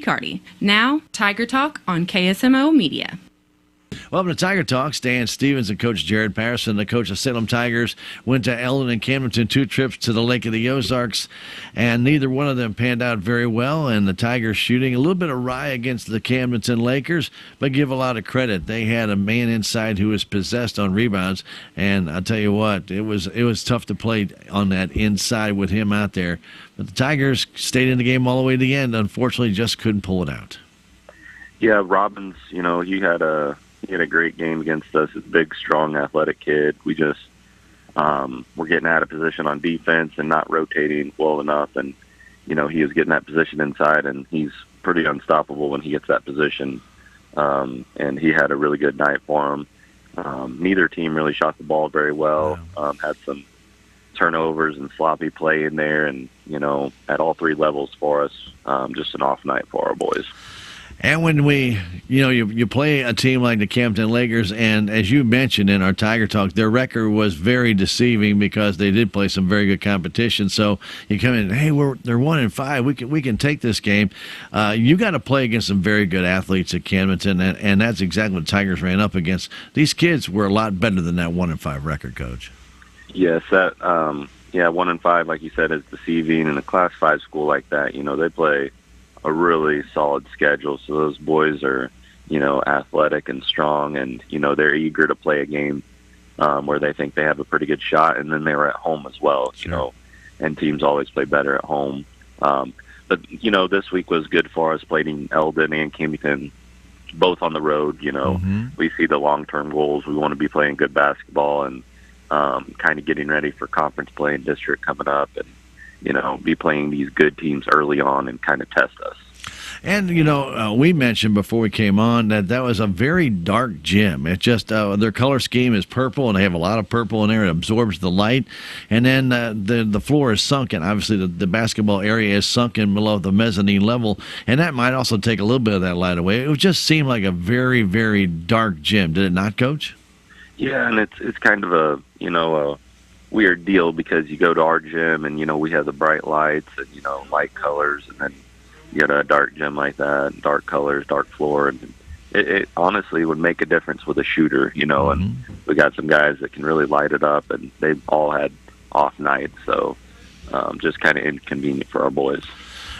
Riccardi. Now, Tiger Talk on KSMO Media. Welcome to Tiger Talk. Stan Stevens and Coach Jared Patterson, the coach of Salem Tigers, went to Eldon and Camdenton, 2 trips to the Lake of the Ozarks, and neither one of them panned out very well. And the Tigers shooting a little bit awry against the Camdenton Lakers, but give a lot of credit. They had a man inside who was possessed on rebounds, and I'll tell you what, it was tough to play on that inside with him out there. But the Tigers stayed in the game all the way to the end. Unfortunately, just couldn't pull it out. Yeah, Robbins, he had a great game against us. He's a big, strong, athletic kid. We just we're getting out of position on defense and not rotating well enough. And, he was getting that position inside, and he's pretty unstoppable when he gets that position. And he had a really good night for him. Neither team really shot the ball very well. Had some turnovers and sloppy play in there, and, at all 3 levels for us, just an off night for our boys. And when you play a team like the Camden Lakers, and as you mentioned in our Tiger Talk, their record was very deceiving because they did play some very good competition. So you come in, hey, they're 1-5. We can take this game. You got to play against some very good athletes at Camden, and that's exactly what the Tigers ran up against. These kids were a lot better than that 1-5 record, Coach. Yes, that 1-5, like you said, is deceiving. In a Class 5 school like that, they play a really solid schedule. So those boys are, athletic and strong, and, they're eager to play a game where they think they have a pretty good shot. And then they were at home as well, and teams always play better at home. But, this week was good for us, playing Eldon and Camden, both on the road. We see the long-term goals. We want to be playing good basketball and kind of getting ready for conference play in district coming up, and be playing these good teams early on and kind of test us. And, we mentioned before we came on that was a very dark gym. It just, their color scheme is purple, and they have a lot of purple in there. It absorbs the light. And then the floor is sunken. Obviously, the basketball area is sunken below the mezzanine level, and that might also take a little bit of that light away. It just seemed like a very, very dark gym. Did it not, Coach? Yeah, and it's kind of a weird deal because you go to our gym and, we have the bright lights and, light colors, and then you get a dark gym like that, dark colors, dark floor, and it honestly would make a difference with a shooter, and we got some guys that can really light it up, and they all had off nights, so just kind of inconvenient for our boys.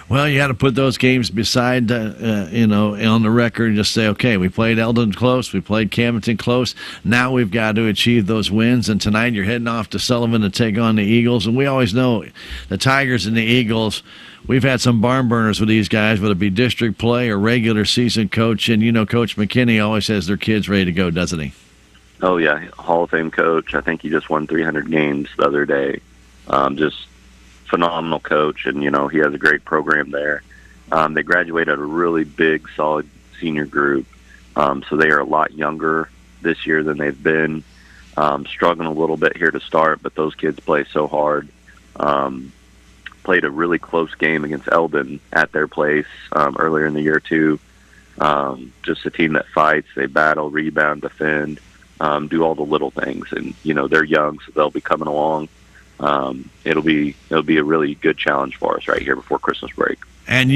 Well, you got to put those games beside, on the record and just say, okay, we played Eldon close, we played Camden close. Now we've got to achieve those wins. And tonight you're heading off to Sullivan to take on the Eagles. And we always know the Tigers and the Eagles, we've had some barn burners with these guys, whether it be district play or regular season, Coach. And, Coach McKinney always has their kids ready to go, doesn't he? Oh, yeah, Hall of Fame coach. I think he just won 300 games the other day. Just phenomenal coach, and he has a great program there. They graduated a really big, solid senior group, so they are a lot younger this year than they've been. Struggling a little bit here to start, but those kids play so hard. Played a really close game against Eldon at their place earlier in the year too. Just a team that fights, they battle, rebound, defend, do all the little things, and they're young, so they'll be coming along. It'll be a really good challenge for us right here before Christmas break. And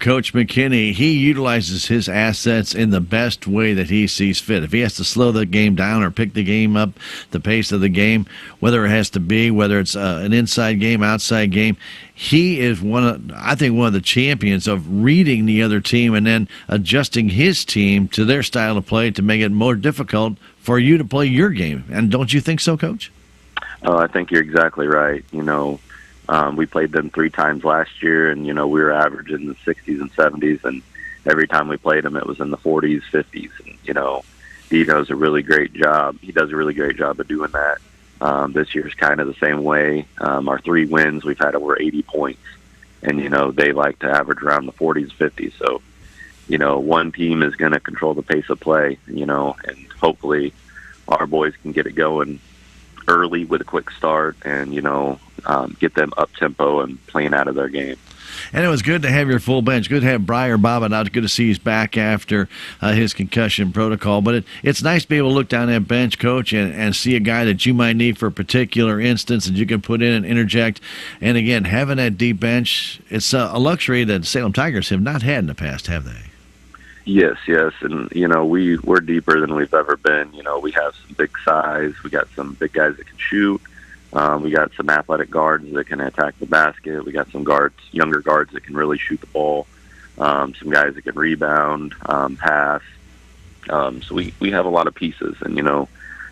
Coach McKinney, he utilizes his assets in the best way that he sees fit. If he has to slow the game down or pick the game up, the pace of the game, whether it's an inside game, outside game, he is one of the champions of reading the other team and then adjusting his team to their style of play to make it more difficult for you to play your game. And don't you think so, Coach? Oh, I think you're exactly right. We played them 3 times last year, and, we were averaging the 60s and 70s, and every time we played them, it was in the 40s, 50s. And, he does a really great job. He does a really great job of doing that. This year's kind of the same way. Our 3 wins, we've had over 80 points, and, they like to average around the 40s, 50s. So, one team is going to control the pace of play, and hopefully our boys can get it going early with a quick start and, get them up tempo and playing out of their game. And it was good to have your full bench. Good to have Briar Bobbitt out. Good to see he's back after his concussion protocol. But it's nice to be able to look down that bench, Coach, and see a guy that you might need for a particular instance that you can put in and interject. And again, having that deep bench, it's a luxury that Salem Tigers have not had in the past, have they? Yes, and we're deeper than we've ever been. We have some big size. We got some big guys that can shoot. We got some athletic guards that can attack the basket. We got some younger guards that can really shoot the ball. Some guys that can rebound, pass. So we have a lot of pieces, and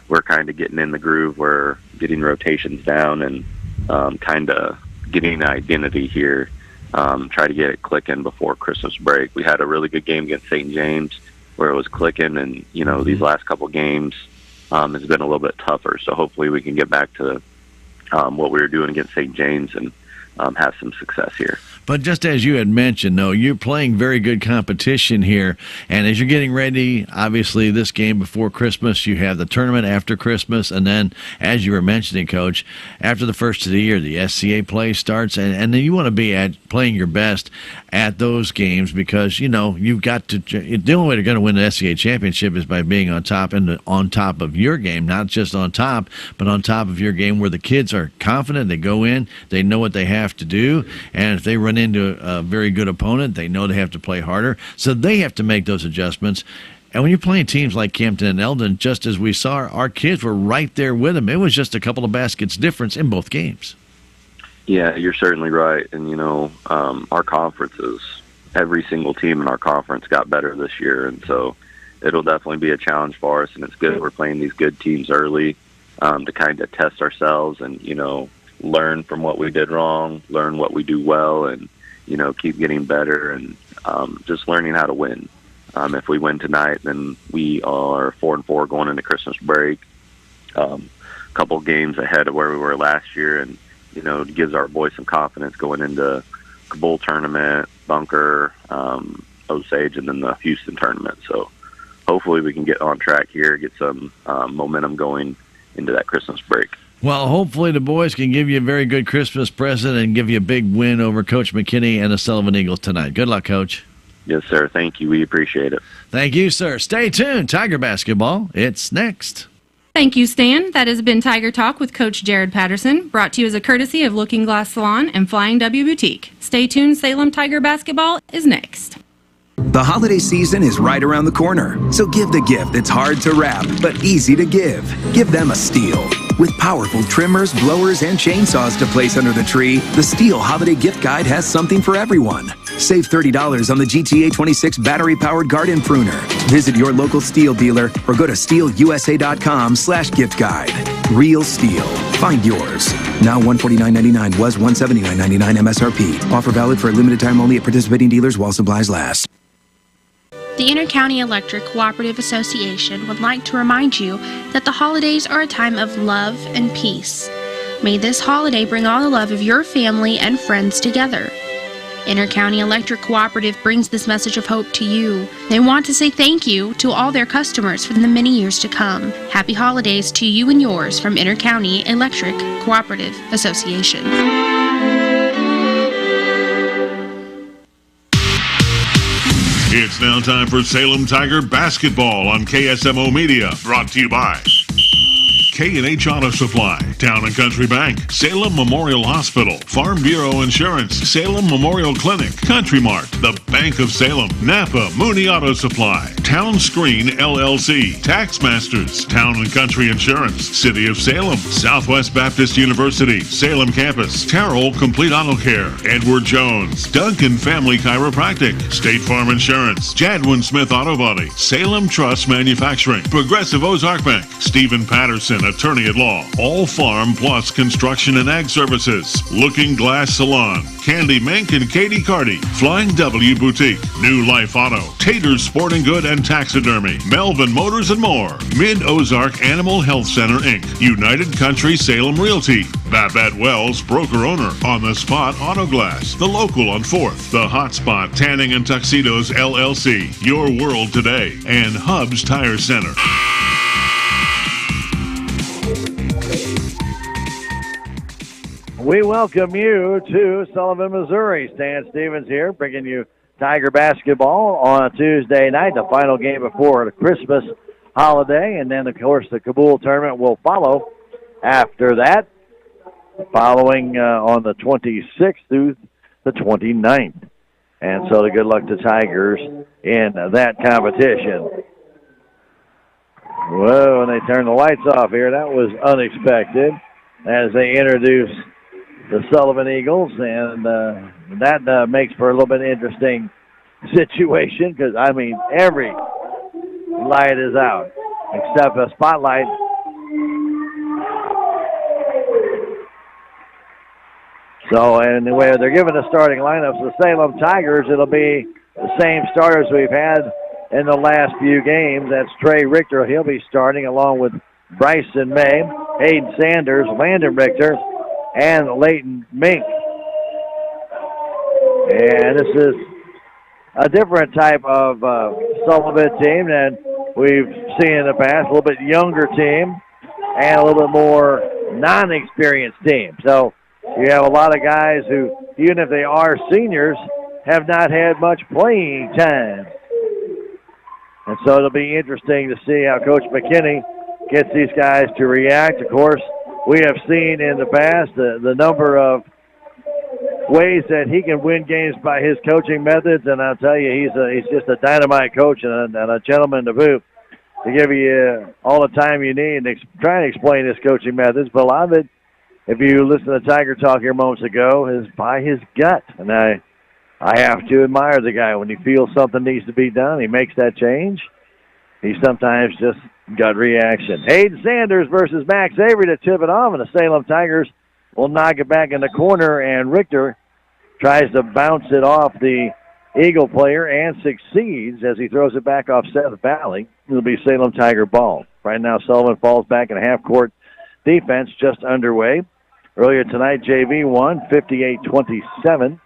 we're kind of getting in the groove. We're getting rotations down and kind of getting an identity here. Try to get it clicking before Christmas break. We had a really good game against St. James where it was clicking, and these last couple games has been a little bit tougher. So hopefully we can get back to what we were doing against St. James and have some success here. But just as you had mentioned, though, you're playing very good competition here. And as you're getting ready, obviously, this game before Christmas, you have the tournament after Christmas. And then, as you were mentioning, Coach, after the first of the year, the SCA play starts. And then you want to be playing your best at those games because, you've got to – the only way you're going to win the SCA championship is by being on top and on top of your game, not just on top, but on top of your game where the kids are confident. They go in, they know what they have to do. And if they run into a very good opponent, they know they have to play harder. So they have to make those adjustments. And when you're playing teams like Campton and Eldon, just as we saw, our kids were right there with them. It was just a couple of baskets difference in both games. Yeah, you're certainly right. And, our conferences, every single team in our conference got better this year. And so it'll definitely be a challenge for us. And it's good we're playing these good teams early to kind of test ourselves and, learn from what we did wrong, learn what we do well, and, keep getting better and just learning how to win. If we win tonight, then we are 4-4 going into Christmas break. A couple games ahead of where we were last year, and, it gives our boys some confidence going into Kabul tournament, Bunker, Osage, and then the Houston tournament. So hopefully we can get on track here, get some momentum going into that Christmas break. Well, hopefully the boys can give you a very good Christmas present and give you a big win over Coach McKinney and the Sullivan Eagles tonight. Good luck, Coach. Yes, sir. Thank you. We appreciate it. Thank you, sir. Stay tuned. Tiger basketball. It's next. Thank you, Stan. That has been Tiger Talk with Coach Jared Patterson, brought to you as a courtesy of Looking Glass Salon and Flying W Boutique. Stay tuned. Salem Tiger basketball is next. The holiday season is right around the corner, so give the gift that's hard to wrap but easy to give. Give them a Stihl. With powerful trimmers, blowers, and chainsaws to place under the tree, the Stihl Holiday Gift Guide has something for everyone. Save $30 on the GTA 26 battery-powered garden pruner. Visit your local Stihl dealer or go to stihlusa.com/gift guide. Real Stihl. Find yours. Now $149.99 was $179.99 MSRP. Offer valid for a limited time only at participating dealers while supplies last. The Intercounty Electric Cooperative Association would like to remind you that the holidays are a time of love and peace. May this holiday bring all the love of your family and friends together. Intercounty Electric Cooperative brings this message of hope to you. They want to say thank you to all their customers for the many years to come. Happy holidays to you and yours from Intercounty Electric Cooperative Association. It's now time for Salem Tiger basketball on KSMO Media, brought to you by K&H Auto Supply, Town and Country Bank, Salem Memorial Hospital, Farm Bureau Insurance, Salem Memorial Clinic, Country Mart, the Bank of Salem, Napa Mooney Auto Supply, Town Screen LLC, Tax Masters, Town and Country Insurance, City of Salem, Southwest Baptist University, Salem Campus, Terrell Complete Auto Care, Edward Jones, Duncan Family Chiropractic, State Farm Insurance, Jadwin Smith Auto Body, Salem Trust Manufacturing, Progressive Ozark Bank, Stephen Patterson, Attorney at Law, All Farm Plus Construction and Ag Services, Looking Glass Salon, Candy Mink and Katie Carty, Flying W Boutique, New Life Auto, Tater's Sporting Good and Taxidermy, Melvin Motors and more, Mid-Ozark Animal Health Center Inc., United Country Salem Realty, Babette Wells, broker owner, On the Spot Auto Glass, The Local on 4th, The Hot Spot Tanning and Tuxedos LLC, Your World Today, and Hub's Tire Center. We welcome you to Sullivan, Missouri. Stan Stevens here, bringing you Tiger basketball on a Tuesday night, the final game before the Christmas holiday, and then, of course, the Kabul tournament will follow after that, following on the 26th through the 29th. And so the good luck to Tigers in that competition. Whoa, and they turned the lights off here. That was unexpected as they introduce the Sullivan Eagles, and that makes for a little bit interesting situation because, I mean, every light is out except a spotlight. So, and the way they're giving the starting lineups, the Salem Tigers, it'll be the same starters we've had in the last few games. That's Trey Richter. He'll be starting along with Bryson May, Hayden Sanders, Landon Richter, and Leighton Mink. And this is a different type of Sullivan team than we've seen in the past. A little bit younger team and a little bit more non-experienced team. So you have a lot of guys who, even if they are seniors, have not had much playing time. And so it'll be interesting to see how Coach McKinney gets these guys to react. Of course, we have seen in the past the number of ways that he can win games by his coaching methods, and I'll tell you, he's just a dynamite coach and a gentleman to boot to give you all the time you need and try and explain his coaching methods. But a lot of it, if you listen to Tiger Talk here moments ago, is by his gut. And I have to admire the guy. When he feels something needs to be done, he makes that change. He sometimes just gut reaction. Hayden Sanders versus Max Avery to tip it off, and the Salem Tigers will knock it back in the corner, and Richter tries to bounce it off the Eagle player and succeeds as he throws it back off Seth Valley. It'll be Salem Tiger ball. Right now, Sullivan falls back in a half-court defense just underway. Earlier tonight, JV won 58-27.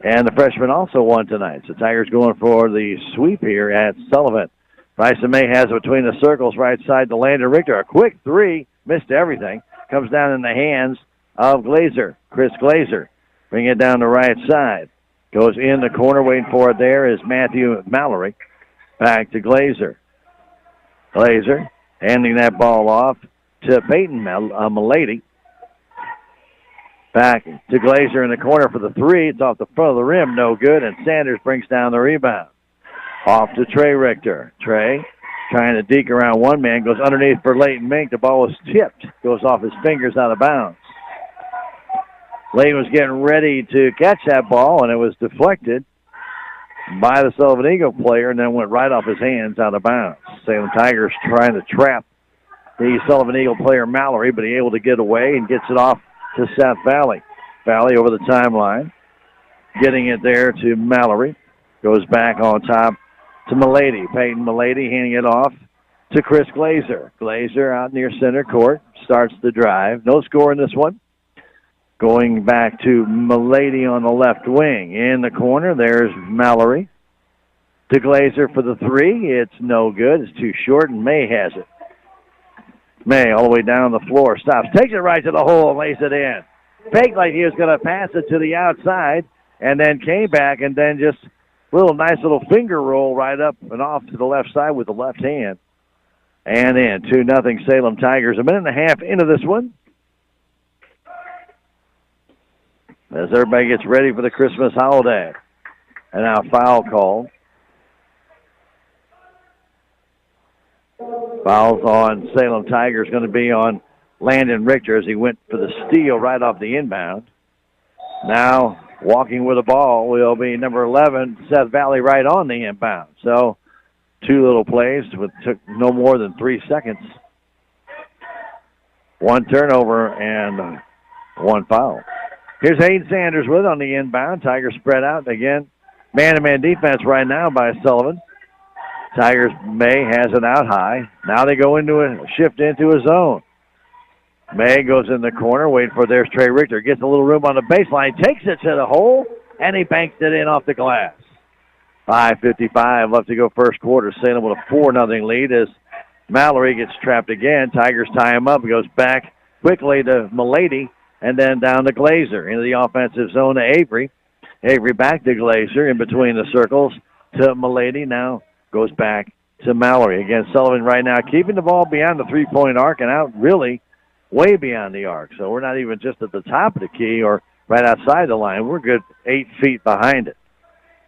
And the freshman also won tonight. So Tigers going for the sweep here at Sullivan. Bryson May has it between the circles, right side to Landon Richter. A quick three, missed everything. Comes down in the hands of Glazer, Chris Glazer. Bring it down the right side. Goes in the corner, waiting for it there is Matthew Mallory. Back to Glazer. Glazer handing that ball off to Peyton Milady. Back to Glazer in the corner for the three. It's off the front of the rim, no good, and Sanders brings down the rebound. Off to Trey Richter. Trey trying to deke around one man, goes underneath for Leighton Mink. The ball was tipped, goes off his fingers out of bounds. Leighton was getting ready to catch that ball, and it was deflected by the Sullivan Eagle player and then went right off his hands out of bounds. Salem Tigers trying to trap the Sullivan Eagle player Mallory, but he able to get away and gets it off to Seth Valley. Valley over the timeline, getting it there to Mallory. Goes back on top to Milady. Peyton Milady handing it off to Chris Glazer. Glazer out near center court, starts the drive. No score in this one. Going back to Milady on the left wing. In the corner, there's Mallory. To Glazer for the three. It's no good. It's too short, and May has it. May all the way down the floor. Stops. Takes it right to the hole and lays it in. Faked like he was going to pass it to the outside, and then came back and then just nice little finger roll right up and off to the left side with the left hand. And in 2-0 Salem Tigers. A minute and a half into this one. As everybody gets ready for the Christmas holiday. And now foul call. Fouls on Salem Tigers going to be on Landon Richter as he went for the steal right off the inbound. Now walking with the ball will be number 11, Seth Valley, right on the inbound. So 2 little plays, but took no more than 3 seconds. 1 turnover and 1 foul. Here's Hayden Sanders with on the inbound. Tigers spread out again. Man-to-man defense right now by Sullivan. Tigers May has it out high. Now they go into a shift into a zone. May goes in the corner, waiting for there's Trey Richter. Gets a little room on the baseline, takes it to the hole, and he banks it in off the glass. 5:55 left to go first quarter. Salem with a 4-0 lead as Mallory gets trapped again. Tigers tie him up. He goes back quickly to Milady, and then down to Glazer into the offensive zone to Avery. Avery back to Glazer in between the circles to Milady. Now goes back to Mallory. Again, Sullivan right now keeping the ball beyond the three-point arc and out really way beyond the arc. So we're not even just at the top of the key or right outside the line. We're good 8 feet behind it.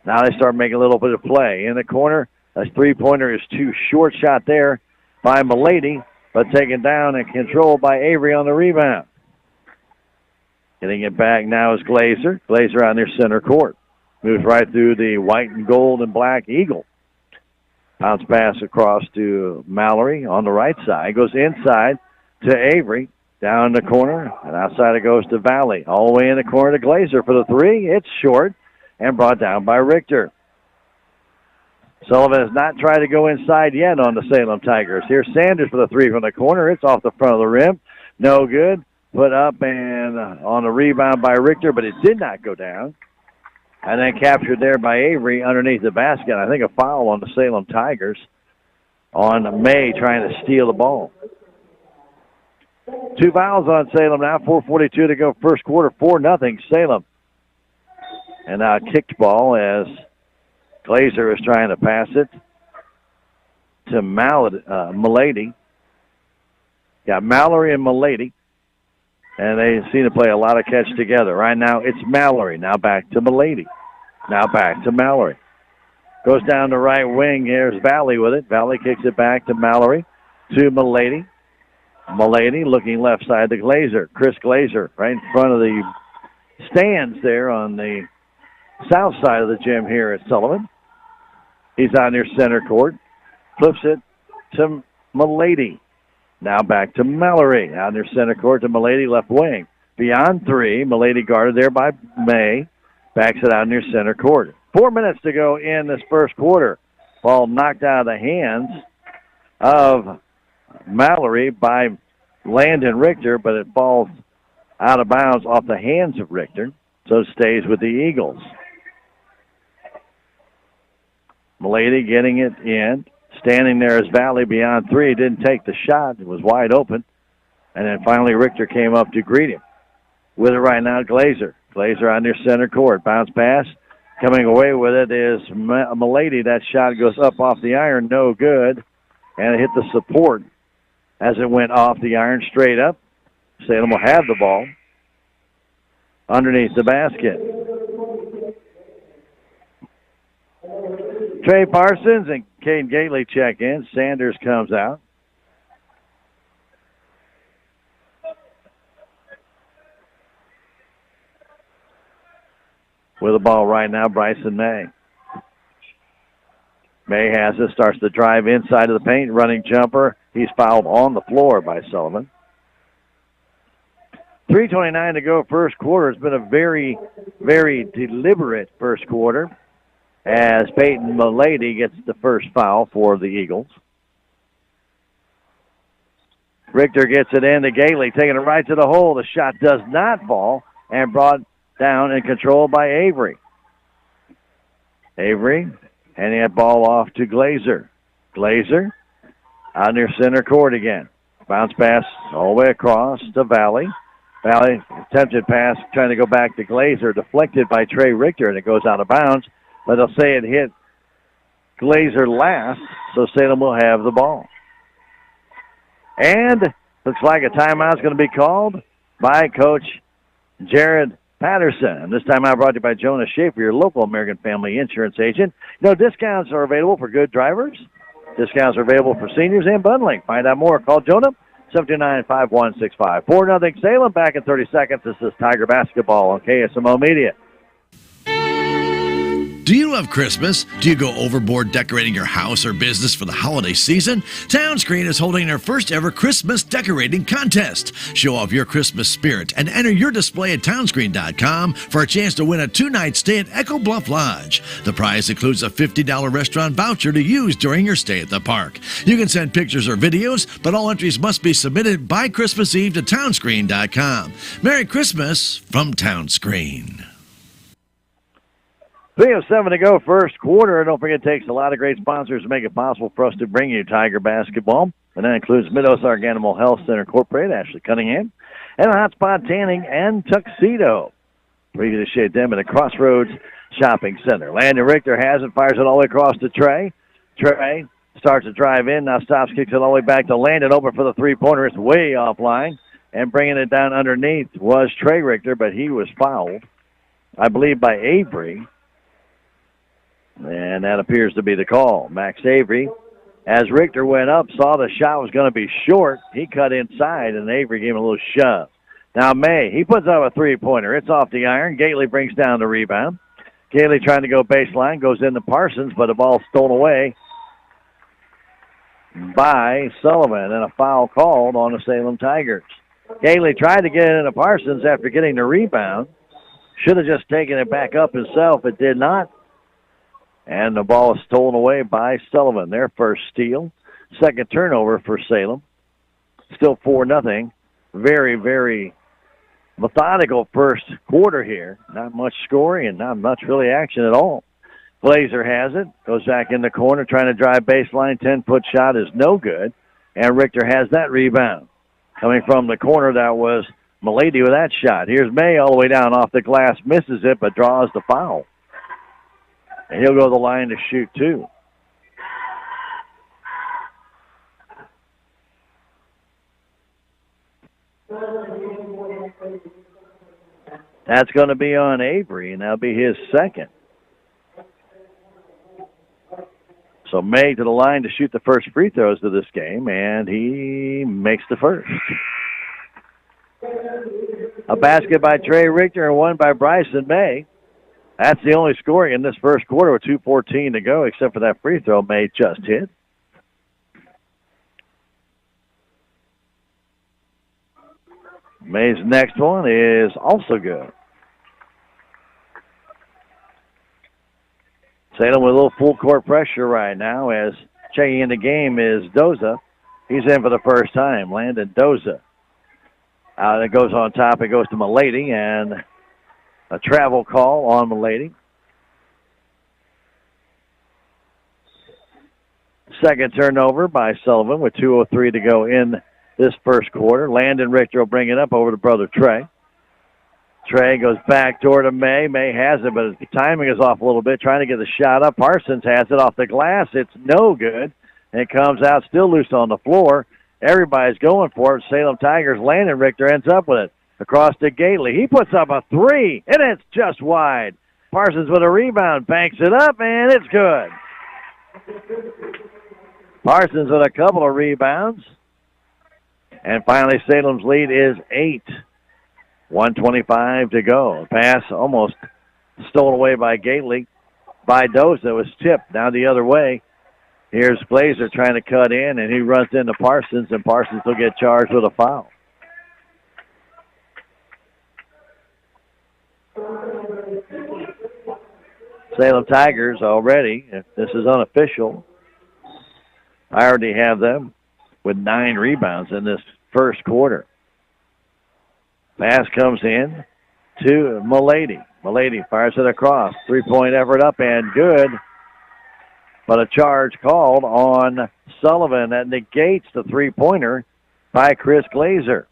Now they start making a little bit of play. In the corner, a three-pointer is too short shot there by Milady, but taken down and controlled by Avery on the rebound. Getting it back now is Glazer. Glazer on their center court. Moves right through the white and gold and black Eagle. Bounce pass across to Mallory on the right side. Goes inside to Avery. Down in the corner, and outside it goes to Valley. All the way in the corner to Glazer for the three. It's short and brought down by Richter. Sullivan has not tried to go inside yet on the Salem Tigers. Here's Sanders for the three from the corner. It's off the front of the rim. No good. Put up and on a rebound by Richter, but it did not go down. And then captured there by Avery underneath the basket. I think a foul on the Salem Tigers on May trying to steal the ball. 2 fouls on Salem now, 4:42 to go first quarter, 4-0 Salem. And now a kicked ball as Glazer is trying to pass it to Milady. Got Mallory and Milady, and they seem to play a lot of catch together. Right now it's Mallory, now back to Milady. Now back to Mallory. Goes down the right wing, here's Valley with it. Valley kicks it back to Mallory, to Milady. Milady looking left side to Glazer. Chris Glazer right in front of the stands there on the south side of the gym here at Sullivan. He's on near center court. Flips it to Milady. Now back to Mallory. Out near center court to Milady, left wing. Beyond three. Milady guarded there by May. Backs it out near center court. 4 minutes to go in this first quarter. Ball knocked out of the hands of Mallory by Landon Richter, but it falls out of bounds off the hands of Richter, so it stays with the Eagles. Milady getting it in. Standing there as Valley beyond three. Didn't take the shot. It was wide open. And then finally Richter came up to greet him. With it right now, Glazer. Glazer on their center court. Bounce pass. Coming away with it is Milady. That shot goes up off the iron. No good. And it hit the support as it went off the iron straight up. Salem will have the ball underneath the basket. Trey Parsons and Caden Gately check in. Sanders comes out. With the ball right now, Bryson May. May has it, starts to drive inside of the paint, running jumper. He's fouled on the floor by Sullivan. 3:29 to go first quarter. It's been a very, very deliberate first quarter as Peyton Milady gets the first foul for the Eagles. Richter gets it in to Gately, taking it right to the hole. The shot does not fall and brought down and controlled by Avery. Avery handing that ball off to Glazer. Glazer out near center court again. Bounce pass all the way across to Valley. Valley, attempted pass, trying to go back to Glazer, deflected by Trey Richter, and it goes out of bounds. But they'll say it hit Glazer last, so Salem will have the ball. And looks like a timeout is going to be called by Coach Jared Patterson. And this timeout brought to you by Jonah Schaefer, your local American Family Insurance agent. You know, discounts are available for good drivers. Discounts are available for seniors and bundling. Find out more. Call Jonah, 729-5165. 4-0 Salem. Back in 30 seconds. This is Tiger Basketball on KSMO Media. Do you love Christmas? Do you go overboard decorating your house or business for the holiday season? Townscreen is holding their first ever Christmas decorating contest. Show off your Christmas spirit and enter your display at townscreen.com for a chance to win a 2-night stay at Echo Bluff Lodge. The prize includes a $50 restaurant voucher to use during your stay at the park. You can send pictures or videos, but all entries must be submitted by Christmas Eve to townscreen.com. Merry Christmas from Townscreen. 3:07 to go first quarter. Don't forget, it takes a lot of great sponsors to make it possible for us to bring you Tiger Basketball. And that includes Mid-Ozark Animal Health Center Incorporated, Ashley Cunningham, and Hot Spot Tanning and Tuxedo. Appreciate them at the Crossroads Shopping Center. Landon Richter has it, fires it all the way across to Trey. Trey starts to drive in, now stops, kicks it all the way back to Landon, open for the three-pointer. It's way offline, and bringing it down underneath was Trey Richter, but he was fouled, I believe, by Avery. And that appears to be the call. Max Avery, as Richter went up, saw the shot was going to be short. He cut inside, and Avery gave him a little shove. Now May, he puts up a three-pointer. It's off the iron. Gately brings down the rebound. Gately trying to go baseline, goes into Parsons, but the ball stolen away by Sullivan, and a foul called on the Salem Tigers. Gately tried to get it into Parsons after getting the rebound. Should have just taken it back up himself. It did not. And the ball is stolen away by Sullivan. Their first steal. Second turnover for Salem. Still 4-0. Very, very methodical first quarter here. Not much scoring and not much really action at all. Glazer has it. Goes back in the corner trying to drive baseline. 10-foot shot is no good. And Richter has that rebound. Coming from the corner, that was Milady with that shot. Here's May all the way down off the glass. Misses it, but draws the foul. And he'll go to the line to shoot two. That's going to be on Avery, and that'll be his second. So May to the line to shoot the first free throws of this game, and he makes the first. A basket by Trey Richter and one by Bryson May. That's the only scoring in this first quarter with 2:14 to go, except for that free throw May just hit. May's next one is also good. Salem with a little full court pressure right now as checking in the game is Doza. He's in for the first time, Landon Doza. It goes on top, it goes to Milady, and a travel call on Milady. Second turnover by Sullivan with 2:03 to go in this first quarter. Landon Richter will bring it up over to brother Trey. Trey goes back door to May. May has it, but the timing is off a little bit, trying to get the shot up. Parsons has it off the glass. It's no good. And it comes out still loose on the floor. Everybody's going for it. Salem Tigers, Landon Richter ends up with it. Across to Gately. He puts up a three, and it's just wide. Parsons with a rebound, banks it up, and it's good. Parsons with a couple of rebounds. And finally, Salem's lead is 8. 1:25 to go. Pass almost stolen away by Gately. By Doza, it was tipped down the other way. Here's Glazer trying to cut in, and he runs into Parsons, and Parsons will get charged with a foul. Salem Tigers already, if this is unofficial, I already have them with 9 rebounds in this first quarter. Pass comes in to Milady. Milady fires it across. Three-point effort up and good. But a charge called on Sullivan that negates the three-pointer by Chris Glazer.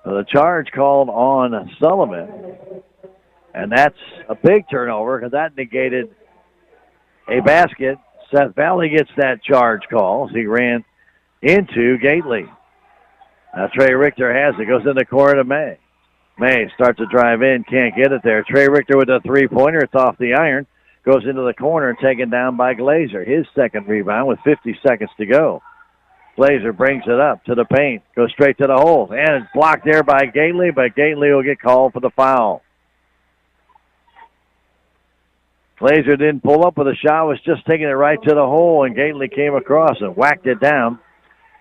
So the charge called on Sullivan. And that's a big turnover because that negated a basket. Seth Valley gets that charge call. He ran into Gately. Now Trey Richter has it. Goes in the corner to May. May starts to drive in. Can't get it there. Trey Richter with a three-pointer. It's off the iron. Goes into the corner and taken down by Glazer. His second rebound with 50 seconds to go. Glazer brings it up to the paint. Goes straight to the hole. And it's blocked there by Gately, but Gately will get called for the foul. Glazer didn't pull up with a shot. Was just taking it right to the hole, and Gately came across and whacked it down.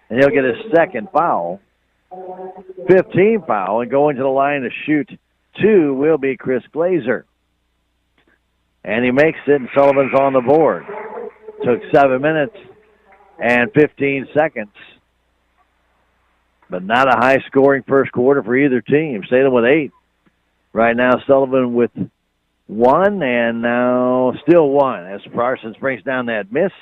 And he'll get his second foul. 15 foul, and going to the line to shoot 2 will be Chris Glazer. And he makes it, and Sullivan's on the board. Took 7 minutes and 15 seconds. But not a high-scoring first quarter for either team. Salem with 8. Right now, Sullivan with 1, and now still 1 as Parsons brings down that miss.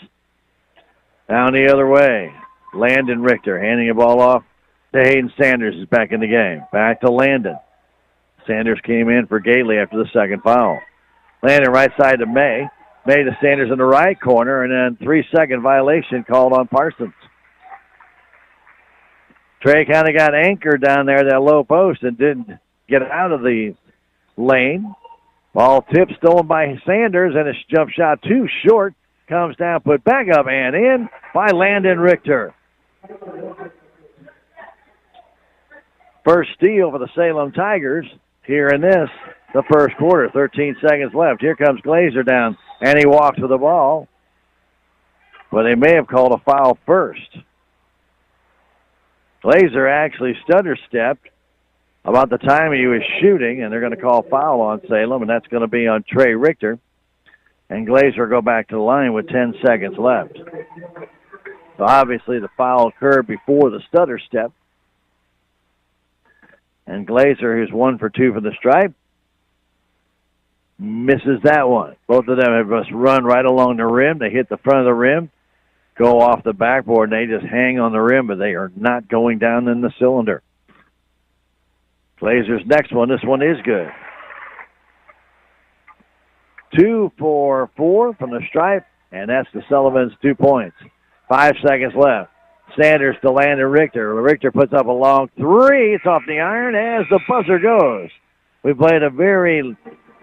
Down the other way. Landon Richter handing the ball off Hayden Sanders is back in the game. Back to Landon. Sanders came in for Gately after the second foul. Landon right side to May. May to Sanders in the right corner, and then 3-second violation called on Parsons. Trey kind of got anchored down there at that low post and didn't get out of the lane. Ball tipped, stolen by Sanders, and his jump shot too short. Comes down, put back up and in by Landon Richter. First steal for the Salem Tigers here in the first quarter. 13 seconds left. Here comes Glazer down, and he walks with the ball. But they may have called a foul first. Glazer actually stutter-stepped about the time he was shooting, and they're going to call foul on Salem, and that's going to be on Trey Richter. And Glazer will go back to the line with 10 seconds left. So obviously the foul occurred before the stutter step. And Glazer, who's 1 for 2 from the stripe, misses that one. Both of them have just run right along the rim. They hit the front of the rim, go off the backboard, and they just hang on the rim, but they are not going down in the cylinder. Glazer's next one. This one is good. 2 for 4 from the stripe, and that's the Sullivan's 2 points. 5 seconds left. Sanders to Landon Richter. Richter puts up a long three. It's off the iron as the buzzer goes. We played a very,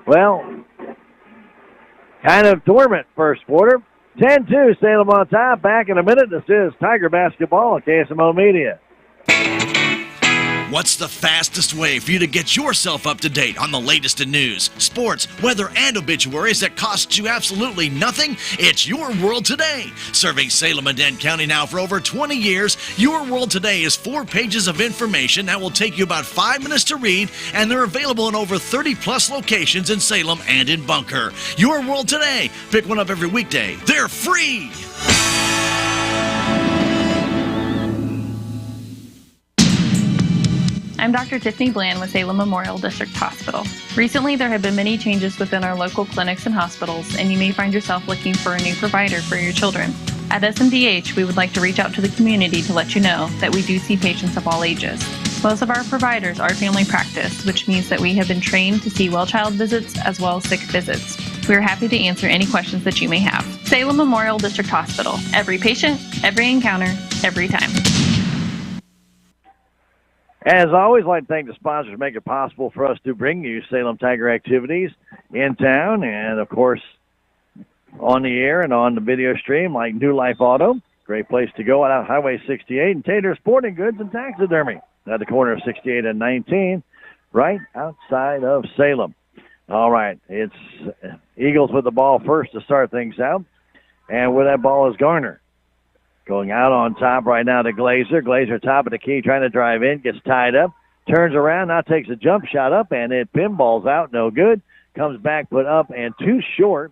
kind of dormant first quarter. 10-2, Salem on top. Back in a minute. This is Tiger Basketball on KSMO Media. What's the fastest way for you to get yourself up to date on the latest in news, sports, weather, and obituaries that costs you absolutely nothing? It's Your World Today. Serving Salem and Dent County now for over 20 years, Your World Today is 4 pages of information that will take you about 5 minutes to read, and they're available in over 30-plus locations in Salem and in Bunker. Your World Today. Pick one up every weekday. They're free. I'm Dr. Tiffany Bland with Salem Memorial District Hospital. Recently, there have been many changes within our local clinics and hospitals, and you may find yourself looking for a new provider for your children. At SMDH, we would like to reach out to the community to let you know that we do see patients of all ages. Most of our providers are family practice, which means that we have been trained to see well-child visits as well as sick visits. We are happy to answer any questions that you may have. Salem Memorial District Hospital. Every patient, every encounter, every time. As always, I'd like to thank the sponsors who make it possible for us to bring you Salem Tiger activities in town and, of course, on the air and on the video stream like New Life Auto. Great place to go out Highway 68 and Tater Sporting Goods and Taxidermy at the corner of 68 and 19 right outside of Salem. All right, it's Eagles with the ball first to start things out. And with that ball is Garner. Going out on top right now to Glazer. Glazer top of the key, trying to drive in, gets tied up, turns around, now takes a jump shot up, and it pinballs out, no good. Comes back, put up, and too short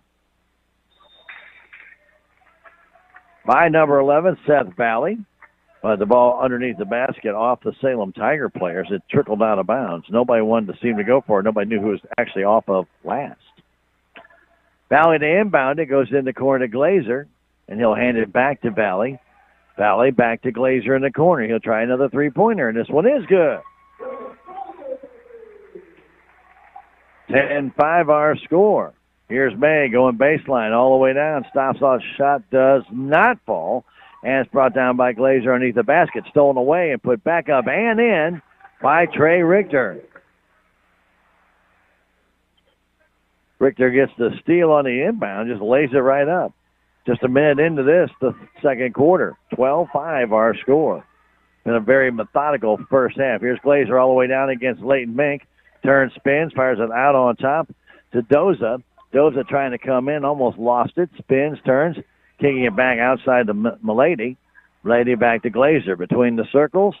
by number 11, Seth Valley. The ball underneath the basket off the Salem Tiger players. It trickled out of bounds. Nobody wanted to seem to go for it. Nobody knew who was actually off of last. Valley to inbound. It goes in the corner to Glazer, and he'll hand it back to Valley. Valley back to Glazer in the corner. He'll try another three-pointer, and this one is good. 10-5 our score. Here's May going baseline all the way down. Stops off, shot does not fall. And it's brought down by Glazer underneath the basket. Stolen away and put back up and in by Trey Richter. Richter gets the steal on the inbound, just lays it right up. Just a minute into this, the second quarter. 12-5 our score. Been a very methodical first half. Here's Glazer all the way down against Leighton Mink. Turns, spins, fires it out on top to Doza. Doza trying to come in, almost lost it. Spins, turns, kicking it back outside to Milady. Milady back to Glazer between the circles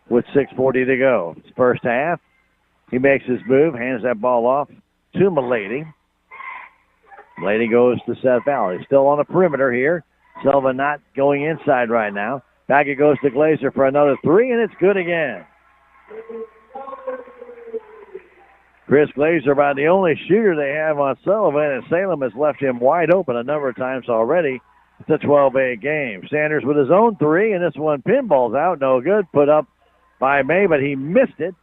with 6:40 to go. First half, he makes his move, hands that ball off to Milady. Milady goes to Seth Valley. Still on the perimeter here. Sullivan not going inside right now. Back it goes to Glazer for another three, and it's good again. Chris Glazer, about the only shooter they have on Sullivan, and Salem has left him wide open a number of times already. It's a 12-8 game. Sanders with his own three, and this one pinballs out. No good. Put up by May, but he missed it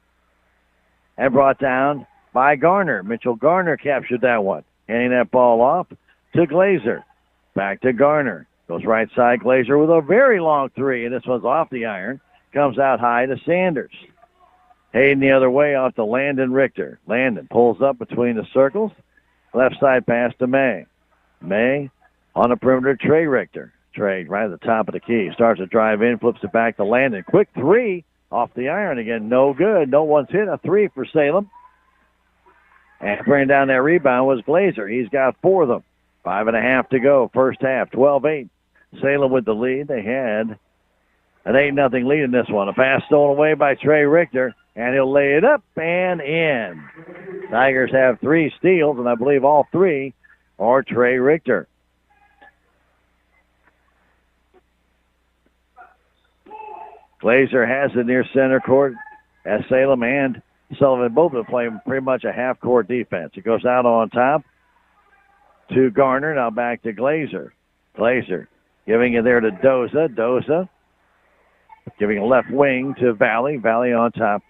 and brought down by Garner. Mitchell Garner captured that one. Handing that ball off to Glazer. Back to Garner. Goes right side. Glazer with a very long three, and this one's off the iron. Comes out high to Sanders. Hayden the other way off to Landon Richter. Landon pulls up between the circles. Left side pass to May. May on the perimeter, Trey Richter. Trey right at the top of the key. Starts to drive in, flips it back to Landon. Quick three off the iron again. No good. No one's hit a three for Salem. And bringing down that rebound was Glazer. He's got 4 of them. 5.5 to go. First half, 12-8. Salem with the lead. They had an 8-0 lead in this one. A pass stolen away by Trey Richter, and he'll lay it up and in. Tigers have 3 steals, and I believe all 3 are Trey Richter. Glazer has it near center court as Salem and Sullivan both are playing pretty much a half-court defense. It goes out on top to Garner. Now back to Glazer. Glazer giving it there to Doza. Doza giving a left wing to Valley. Valley on top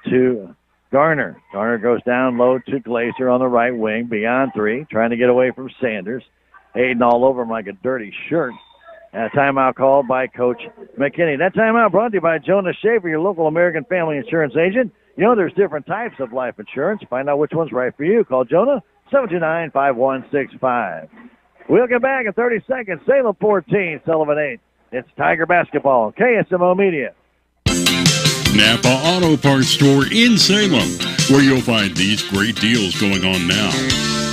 to Garner. Garner goes down low to Glazer on the right wing. Beyond 3. Trying to get away from Sanders. Hayden all over him like a dirty shirt. And a timeout called by Coach McKinney. That timeout brought to you by Jonas Schaefer, your local American Family Insurance agent. You know there's different types of life insurance. Find out which one's right for you. Call Jonah, 729-5165. We'll get back in 30 seconds. Salem 14, Sullivan 8. It's Tiger basketball. KSMO Media. Napa Auto Parts Store in Salem, where you'll find these great deals going on now.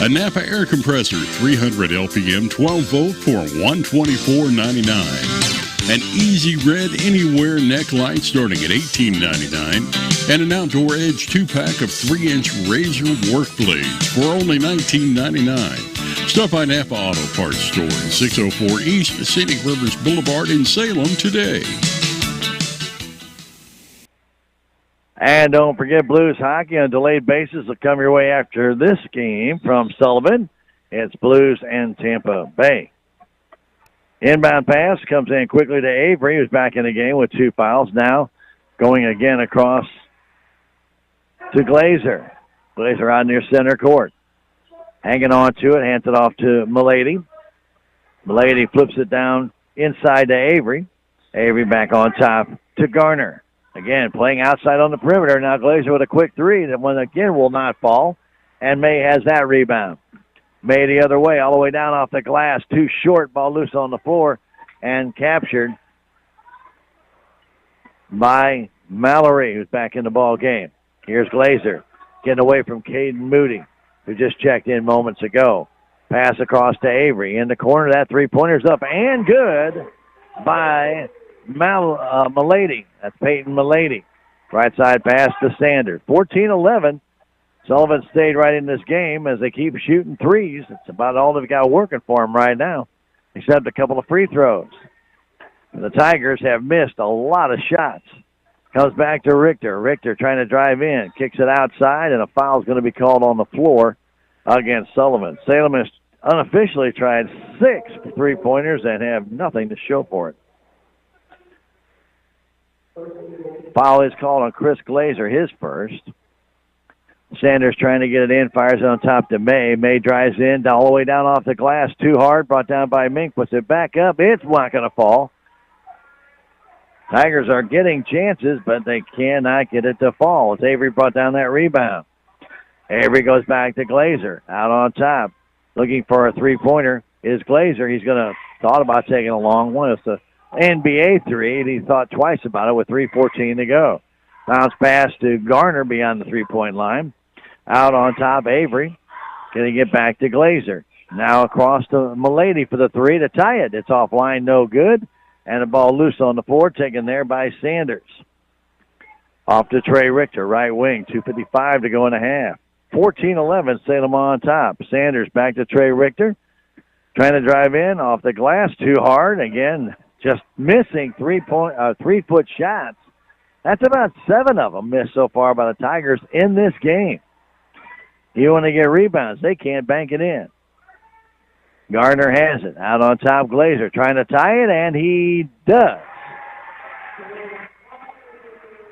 A Napa air compressor, 300 LPM, 12 volt for $124.99. An Easy Red Anywhere neck light starting at $18.99. And an Outdoor Edge 2-pack of 3-inch razor work blades for only $19.99. Stop by Napa Auto Parts Store, 604 East Scenic Rivers Boulevard in Salem today. And don't forget Blues hockey on a delayed basis will come your way after this game from Sullivan. It's Blues and Tampa Bay. Inbound pass comes in quickly to Avery, who's back in the game with 2 fouls. Now going again across to Glazer. Glazer out near center court. Hanging on to it, hands it off to Milady. Milady flips it down inside to Avery. Avery back on top to Garner. Again, playing outside on the perimeter. Now Glazer with a quick 3. That one again will not fall. And May has that rebound. May the other way, all the way down off the glass. Too short, ball loose on the floor. And captured by Mallory, who's back in the ball game. Here's Glazer getting away from Caden Moody, who just checked in moments ago. Pass across to Avery. In the corner, that 3-pointer's up and good by Milady. That's Peyton Milady. Right side pass to Sanders. 14-11. Sullivan stayed right in this game as they keep shooting threes. It's about all they've got working for them right now, except a couple of free throws. The Tigers have missed a lot of shots. Comes back to Richter. Richter trying to drive in. Kicks it outside, and a foul's going to be called on the floor against Sullivan. Salem has unofficially tried 6 3-pointers and have nothing to show for it. Foul is called on Chris Glazer, his first. Sanders trying to get it in, fires it on top to May. May drives in, all the way down off the glass, too hard, brought down by Mink, puts it back up. It's not going to fall. Tigers are getting chances, but they cannot get it to fall. It's Avery brought down that rebound. Avery goes back to Glazer, out on top. Looking for a 3-pointer is Glazer. He's going to thought about taking a long one. It's an NBA 3, and he thought twice about it with 3:14 to go. Bounce pass to Garner beyond the 3-point line. Out on top, Avery. Going to get back to Glazer. Now across to Milady for the 3 to tie it. It's offline, no good. And the ball loose on the floor, taken there by Sanders. Off to Trey Richter, right wing. 2:55 to go in a half. 14-11, Salem on top. Sanders back to Trey Richter. Trying to drive in off the glass, too hard. Again, just missing 3-foot shots. That's about 7 of them missed so far by the Tigers in this game. You want to get rebounds, they can't bank it in. Gardner has it. Out on top, Glazer trying to tie it, and he does.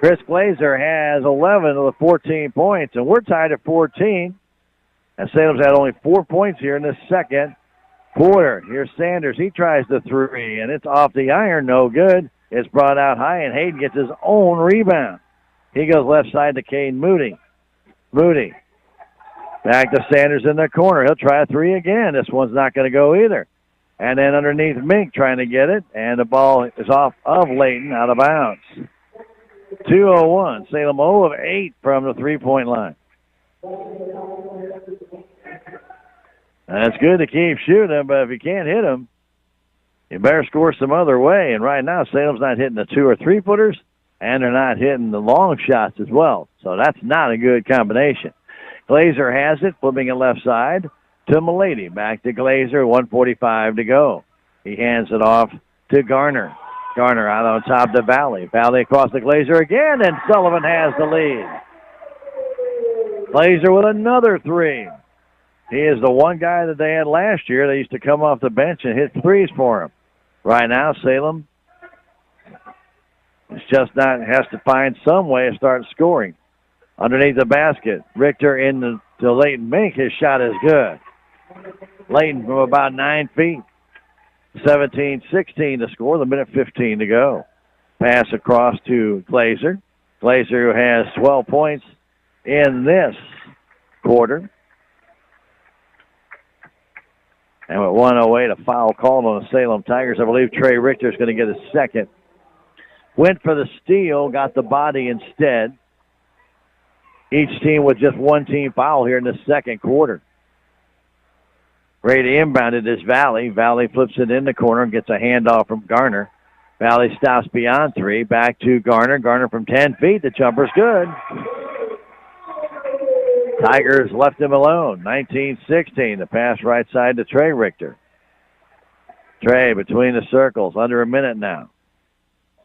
Chris Glazer has 11 of the 14 points, and we're tied at 14. And Salem's had only 4 points here in the second quarter. Here's Sanders. He tries the three, and it's off the iron. No good. It's brought out high, and Hayden gets his own rebound. He goes left side to Cade Moody. Moody. Back to Sanders in the corner. He'll try a three again. This one's not going to go either. And then underneath Mink trying to get it, and the ball is off of Layton, out of bounds. 2:01. Salem 0 of 8 from the three-point line. And it's good to keep shooting, but if you can't hit them, you better score some other way. And right now, Salem's not hitting the 2 or 3-footers, and they're not hitting the long shots as well. So that's not a good combination. Glazer has it, flipping it left side to Milady. Back to Glazer, 1:45 to go. He hands it off to Garner. Garner out on top to Valley. Valley across the Glazer again, and Sullivan has the lead. Glazer with another three. He is the one guy that they had last year. They used to come off the bench and hit threes for him. Right now, Salem is just not, has to find some way to start scoring. Underneath the basket, Richter to Layton Mink. His shot is good. Layton from about 9 feet. 17-16 to score, the minute 15 to go. Pass across to Glazer. Glazer, who has 12 points in this quarter. And with 1:08, a foul called on the Salem Tigers. I believe Trey Richter is going to get a second. Went for the steal, got the body instead. Each team with just one team foul here in the second quarter. Ready to inbound it is Valley. Valley flips it in the corner and gets a handoff from Garner. Valley stops beyond three. Back to Garner. Garner from 10 feet. The jumper's good. Tigers left him alone. 19-16. The pass right side to Trey Richter. Trey between the circles. Under a minute now.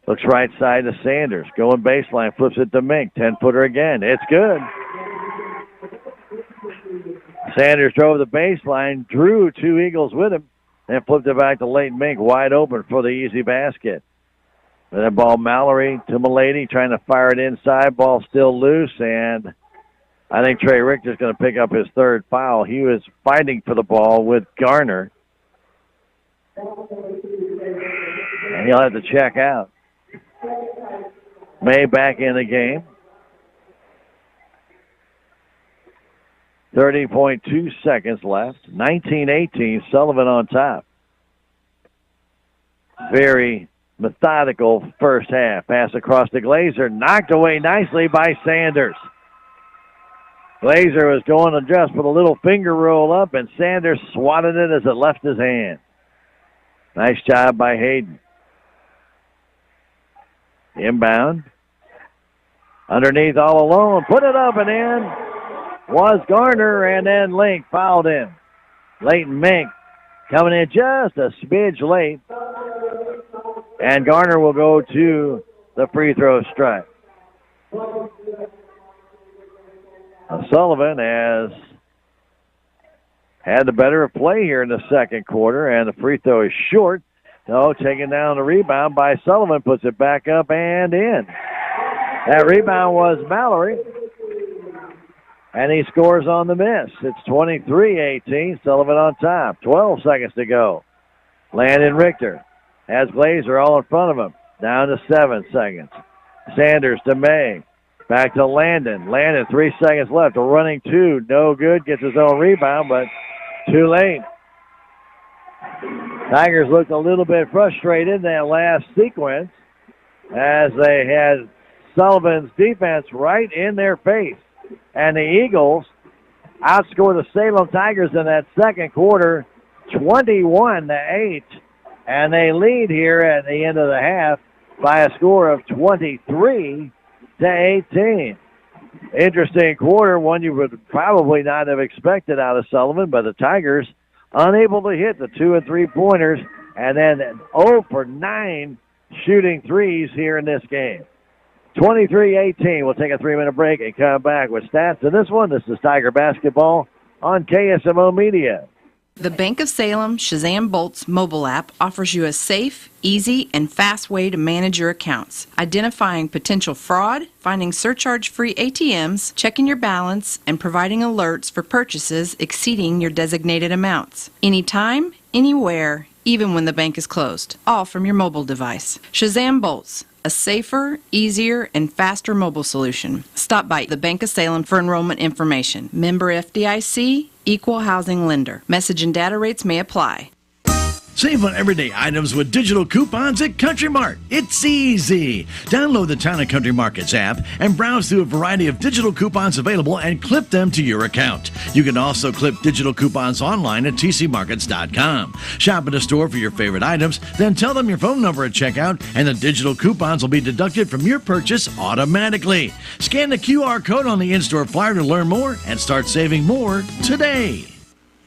Looks right side to Sanders. Going baseline. Flips it to Mink. 10-footer again. It's good. Sanders drove the baseline, drew two Eagles with him, and flipped it back to Layton Mink, wide open for the easy basket. And that ball, Mallory to Milady, trying to fire it inside. Ball still loose, and I think Trey Richter's going to pick up his third foul. He was fighting for the ball with Garner. And he'll have to check out. May back in the game. 30.2 seconds left. 19-18, Sullivan on top. Very methodical first half. Pass across to Glazer. Knocked away nicely by Sanders. Glazer was going to just with a little finger roll up, and Sanders swatted it as it left his hand. Nice job by Hayden. Inbound. Underneath all alone. Put it up and in. Was Garner, and then Link fouled him. Layton Mink coming in just a smidge late. And Garner will go to the free throw strike. Sullivan has had the better play here in the second quarter, and the free throw is short. So taking down the rebound by Sullivan, puts it back up and in. That rebound was Mallory. And he scores on the miss. It's 23-18. Sullivan on top. 12 seconds to go. Landon Richter has Glazer all in front of him. Down to 7 seconds. Sanders to May. Back to Landon. Landon, 3 seconds left. A running two. No good. Gets his own rebound, but too late. Tigers looked a little bit frustrated in that last sequence as they had Sullivan's defense right in their face. And the Eagles outscored the Salem Tigers in that second quarter 21-8. And they lead here at the end of the half by a score of 23-18. Interesting quarter, one you would probably not have expected out of Sullivan, but the Tigers unable to hit the 2 and 3 pointers, and then 0 for 9 shooting threes here in this game. 23-18. We'll take a 3-minute break and come back with stats in this one. This is Tiger Basketball on KSMO Media. The Bank of Salem Shazam Bolts mobile app offers you a safe, easy, and fast way to manage your accounts, identifying potential fraud, finding surcharge-free ATMs, checking your balance, and providing alerts for purchases exceeding your designated amounts. Anytime, anywhere, even when the bank is closed, all from your mobile device. Shazam Bolts, a safer, easier, and faster mobile solution. Stop by the Bank of Salem for enrollment information. Member FDIC, Equal Housing Lender. Message and data rates may apply. Save on everyday items with digital coupons at Country Mart. It's easy. Download the Town & Country Markets app and browse through a variety of digital coupons available and clip them to your account. You can also clip digital coupons online at tcmarkets.com. Shop at a store for your favorite items, then tell them your phone number at checkout, and the digital coupons will be deducted from your purchase automatically. Scan the QR code on the in-store flyer to learn more and start saving more today.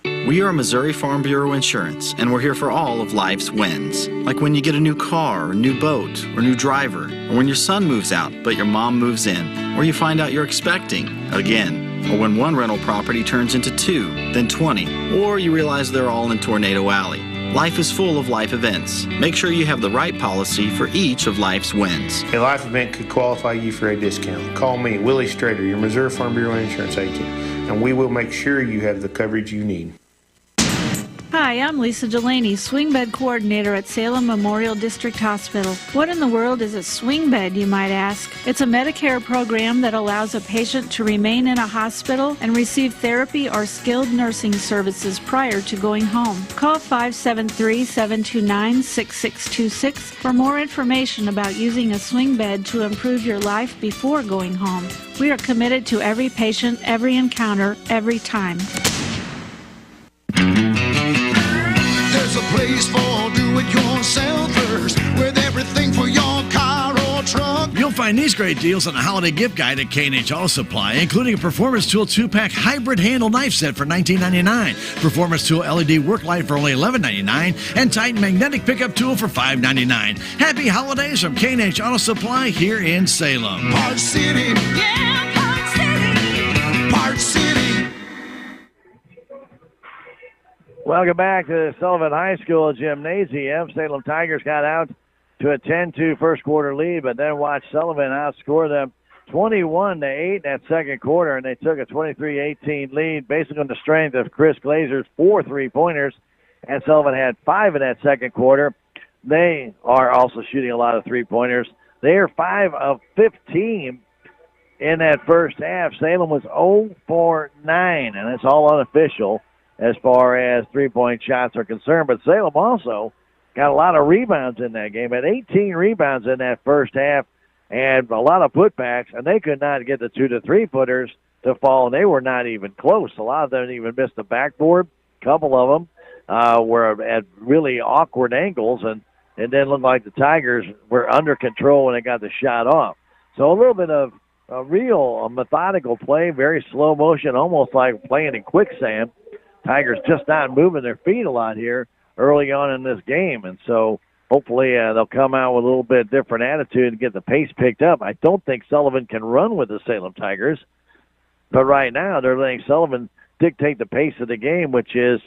We are Missouri Farm Bureau Insurance, and we're here for all of life's wins. Like when you get a new car, or new boat, or new driver, or when your son moves out but your mom moves in, or you find out you're expecting again, or when one rental property turns into 2, then 20, or you realize they're all in Tornado Alley. Life is full of life events. Make sure you have the right policy for each of life's wins. A life event could qualify you for a discount. Call me, Willie Strader, your Missouri Farm Bureau Insurance agent, and we will make sure you have the coverage you need. Hi, I'm Lisa Delaney, swing bed coordinator at Salem Memorial District Hospital. What in the world is a swing bed, you might ask? It's a Medicare program that allows a patient to remain in a hospital and receive therapy or skilled nursing services prior to going home. Call 573-729-6626 for more information about using a swing bed to improve your life before going home. We are committed to every patient, every encounter, every time. There's a place for do-it-yourselfers with everything for your car or truck. You'll find these great deals on a holiday gift guide at K&H Auto Supply, including a Performance Tool 2-pack hybrid handle knife set for $19.99, Performance Tool LED work light for only $11.99, and Titan magnetic pickup tool for $5.99. Happy holidays from K&H Auto Supply here in Salem. Park City, yeah, Park City, Park City. Welcome back to the Sullivan High School Gymnasium. Salem Tigers got out to a 10-2 first quarter lead, but then watched Sullivan outscore them 21-8 in that second quarter, and they took a 23-18 lead, basically on the strength of Chris Glazer's 4 3-pointers, and Sullivan had 5 in that second quarter. They are also shooting a lot of 3-pointers. They are 5 of 15 in that first half. Salem was 0 for 9, and it's all unofficial as far as 3-point shots are concerned. But Salem also got a lot of rebounds in that game. Had 18 rebounds in that first half and a lot of putbacks, and they could not get the 2 to 3-footers to fall, and they were not even close. A lot of them even missed the backboard. A couple of them were at really awkward angles, and it didn't look like the Tigers were under control when they got the shot off. So a little bit of a real methodical play, very slow motion, almost like playing in quicksand. Tigers just not moving their feet a lot here early on in this game, and so hopefully they'll come out with a little bit different attitude and get the pace picked up. I don't think Sullivan can run with the Salem Tigers, but right now they're letting Sullivan dictate the pace of the game, which is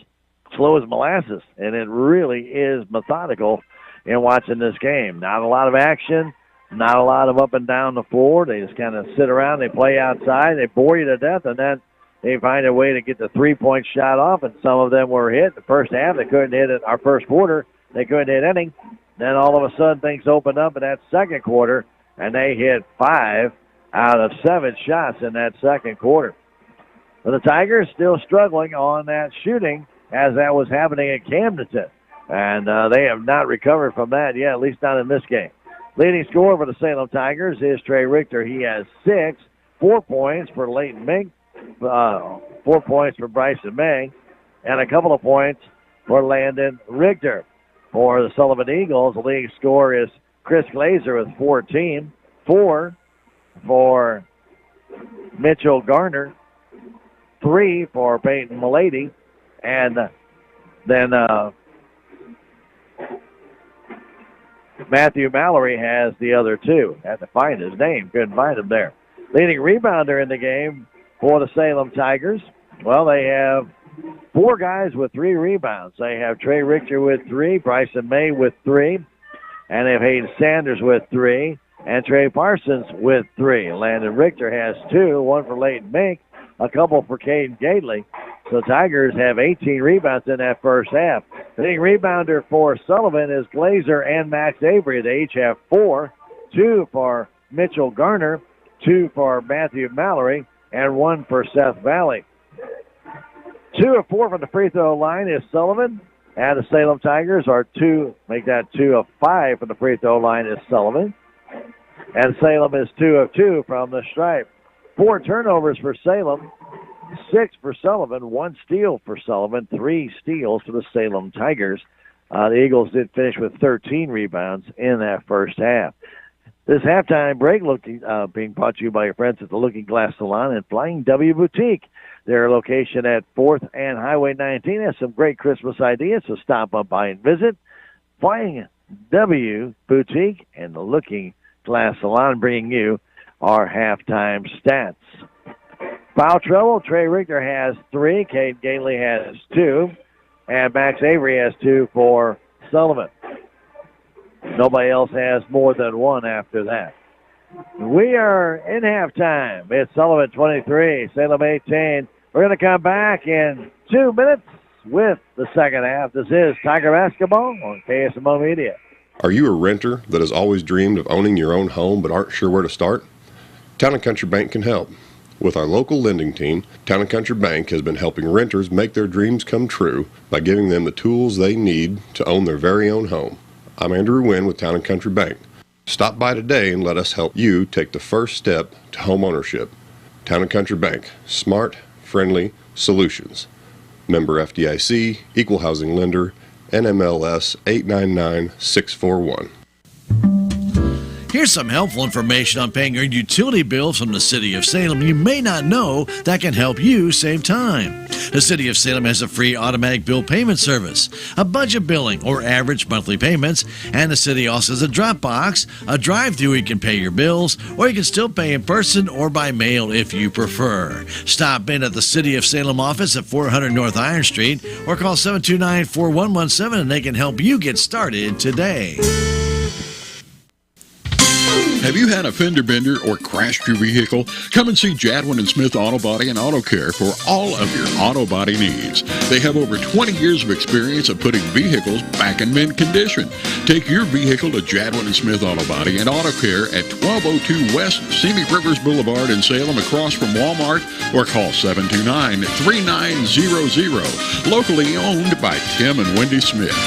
slow as molasses, and it really is methodical in watching this game. Not a lot of action, not a lot of up and down the floor. They just kind of sit around, they play outside, they bore you to death, and then they find a way to get the 3-point shot off, and some of them were hit. The first half, they couldn't hit it. Our first quarter, they couldn't hit any. Then all of a sudden, things opened up in that second quarter, and they hit 5 out of 7 shots in that second quarter. But the Tigers still struggling on that shooting as that was happening at Camdenton, and they have not recovered from that yet, at least not in this game. Leading scorer for the Salem Tigers is Trey Richter. He has 6, 4 points for Leighton Mink, 4 points for Bryson May, and a couple of points for Landon Richter. For the Sullivan Eagles, the leading scorer is Chris Glazer with 14, 4 for Mitchell Garner, 3 for Peyton Milady, and then Matthew Mallory has the other 2. Had to find his name, couldn't find him there. Leading rebounder in the game for the Salem Tigers, well, they have 4 guys with 3 rebounds. They have Trey Richter with 3, Bryson May with 3, and they have Hayden Sanders with 3, and Trey Parsons with 3. Landon Richter has 2, 1 for Leighton Mink, a couple for Caden Gately. So Tigers have 18 rebounds in that first half. The leading rebounder for Sullivan is Glazer and Max Avery. They each have 4, 2 for Mitchell Garner, 2 for Matthew Mallory, and 1 for Seth Valley. 2 of 4 from the free throw line is Sullivan, and the Salem Tigers are 2 of 5 from the free throw line is Sullivan. And Salem is 2 of 2 from the stripe. 4 turnovers for Salem, 6 for Sullivan, 1 steal for Sullivan, 3 steals for the Salem Tigers. The Eagles did finish with 13 rebounds in that first half. This halftime break being brought to you by your friends at the Looking Glass Salon and Flying W Boutique. Their location at 4th and Highway 19 has some great Christmas ideas, so stop up by and visit. Flying W Boutique and the Looking Glass Salon bringing you our halftime stats. Foul trouble, Trey Richter has 3, Cade Gately has 2, and Max Avery has 2 for Sullivan. Nobody else has more than 1 after that. We are in halftime. It's Sullivan 23, Salem 18. We're going to come back in 2 minutes with the second half. This is Tiger Basketball on KSMO Media. Are you a renter that has always dreamed of owning your own home but aren't sure where to start? Town & Country Bank can help. With our local lending team, Town & Country Bank has been helping renters make their dreams come true by giving them the tools they need to own their very own home. I'm Andrew Wynn with Town & Country Bank. Stop by today and let us help you take the first step to home ownership. Town & Country Bank. Smart, friendly solutions. Member FDIC, Equal Housing Lender, NMLS 899641. Here's some helpful information on paying your utility bills from the City of Salem you may not know that can help you save time. The City of Salem has a free automatic bill payment service, a budget billing or average monthly payments, and the city also has a drop box, a drive-through where you can pay your bills, or you can still pay in person or by mail if you prefer. Stop in at the City of Salem office at 400 North Iron Street or call 729-4117 and they can help you get started today. Have you had a fender bender or crashed your vehicle? Come and see Jadwin and Smith Auto Body and Auto Care for all of your auto body needs. They have over 20 years of experience of putting vehicles back in mint condition. Take your vehicle to Jadwin and Smith Auto Body and Auto Care at 1202 West Scenic Rivers Boulevard in Salem across from Walmart or call 729-3900. Locally owned by Tim and Wendy Smith.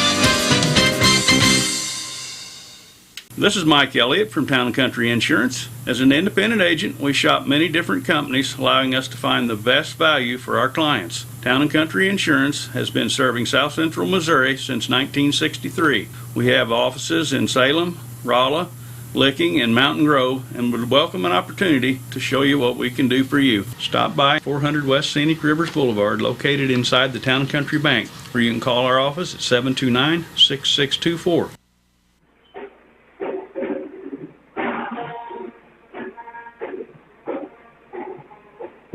This is Mike Elliott from Town & Country Insurance. As an independent agent, we shop many different companies, allowing us to find the best value for our clients. Town & Country Insurance has been serving South Central Missouri since 1963. We have offices in Salem, Rolla, Licking, and Mountain Grove, and would welcome an opportunity to show you what we can do for you. Stop by 400 West Scenic Rivers Boulevard, located inside the Town & Country Bank, or you can call our office at 729-6624.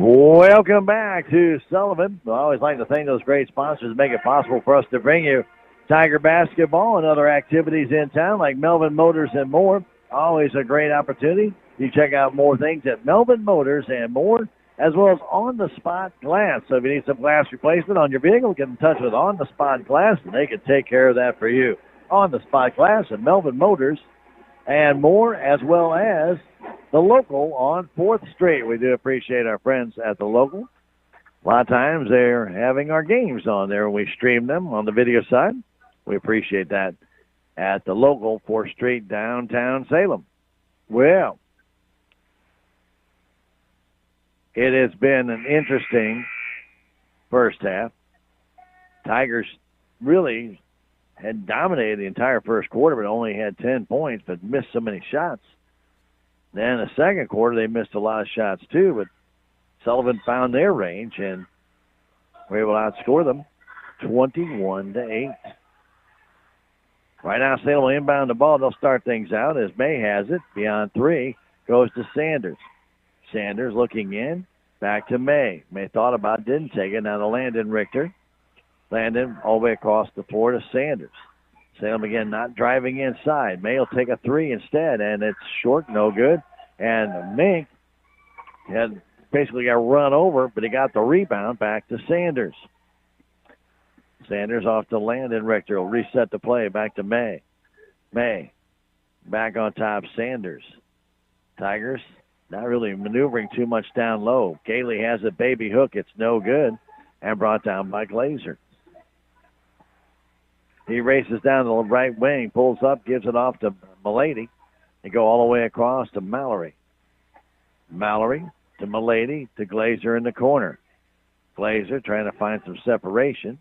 Welcome back to Sullivan. I always like to thank those great sponsors that make it possible for us to bring you Tiger basketball and other activities in town like Melvin Motors and More. Always a great opportunity. You check out more things at Melvin Motors and More, as well as on-the-spot glass. So if you need some glass replacement on your vehicle, get in touch with On-the-Spot Glass, and they can take care of that for you. On-the-Spot Glass and Melvin Motors and More, as well as the Local on 4th Street. We do appreciate our friends at the Local. A lot of times they're having our games on there when we stream them on the video side. We appreciate that at the Local, 4th Street, downtown Salem. Well, it has been an interesting first half. Tigers really had dominated the entire first quarter, but only had 10 points, but missed so many shots. Then the second quarter, they missed a lot of shots too, but Sullivan found their range and were able to outscore them 21-8. Right now, Salem will inbound the ball. They'll start things out as May has it. Beyond 3 goes to Sanders. Sanders looking in, Back to May. May thought about it, didn't take it. Now to Landon Richter. Landon all the way across the floor to Sanders. Salem again not driving inside. May will take a three instead, and it's short, no good. And Mink had basically got run over, but he got the rebound back to Sanders. Sanders off to Landon Richter. Will reset the play back to May. May back on top, Sanders. Tigers not really maneuvering too much down low. Gailey has a baby hook. It's no good, and brought down by Glazer. He races down the right wing, pulls up, gives it off to Milady. They go all the way across to Mallory. Mallory to Milady to Glazer in the corner. Glazer trying to find some separation.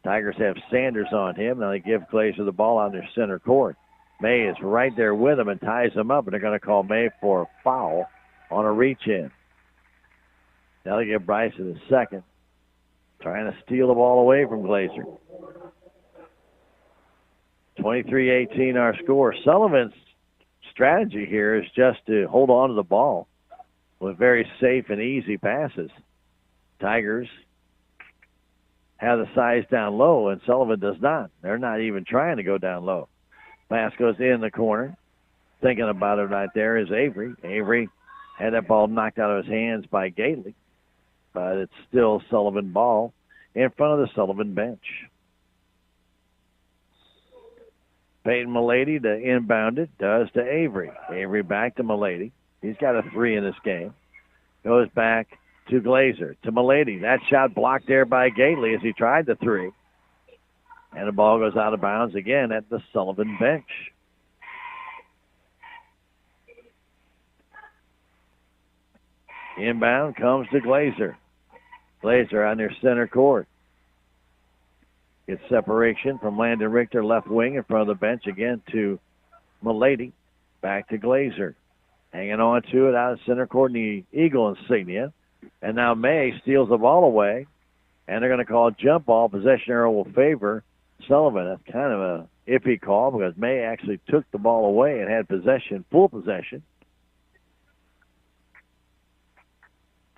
Tigers have Sanders on him. Now they give Glazer the ball on their center court. May is right there with him and ties him up, and they're going to call May for a foul on a reach-in. Now they give Bryson a second, trying to steal the ball away from Glazer. 23-18 our score. Sullivan's strategy here is just to hold on to the ball with very safe and easy passes. Tigers have the size down low, and Sullivan does not. They're not even trying to go down low. Pass goes in the corner. Thinking about it right there is Avery. Avery had that ball knocked out of his hands by Gately, but it's still Sullivan ball in front of the Sullivan bench. Peyton Milady to inbound it, does to Avery. Avery back to Milady. He's got a three in this game. Goes back to Glazer, to Milady. That shot blocked there by Gately as he tried the three. And the ball goes out of bounds again at the Sullivan bench. Inbound comes to Glazer. Glazer on their center court. Gets separation from Landon Richter, left wing in front of the bench again to Milady. Back to Glazer. Hanging on to it out of center court in the Eagle insignia. And now May steals the ball away. And they're going to call jump ball. Possession arrow will favor Sullivan. That's kind of a iffy call because May actually took the ball away and had possession, full possession.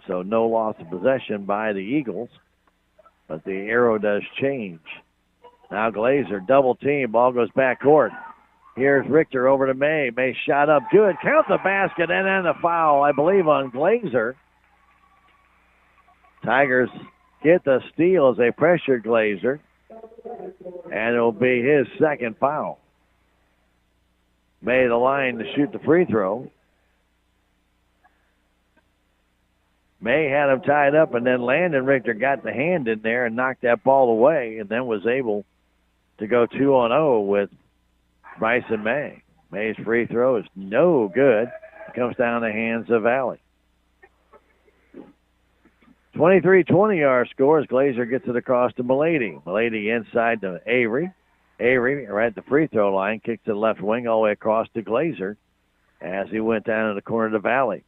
So no loss of possession by the Eagles, but the arrow does change. Now Glazer, double team, ball goes back court. Here's Richter over to May. May shot up good, count the basket, and then the foul, I believe, on Glazer. Tigers get the steal as they pressure Glazer, and it'll be his second foul. May the line to shoot the free throw. May had him tied up, and then Landon Richter got the hand in there and knocked that ball away, and then was able to go 2-0 with Bryson May. May's free throw is no good. It comes down the hands of Valley. 23-20 our score as Glazer gets it across to Milady. Milady inside to Avery. Avery, right at the free throw line, kicks to the left wing all the way across to Glazer as he went down in the corner to Valley.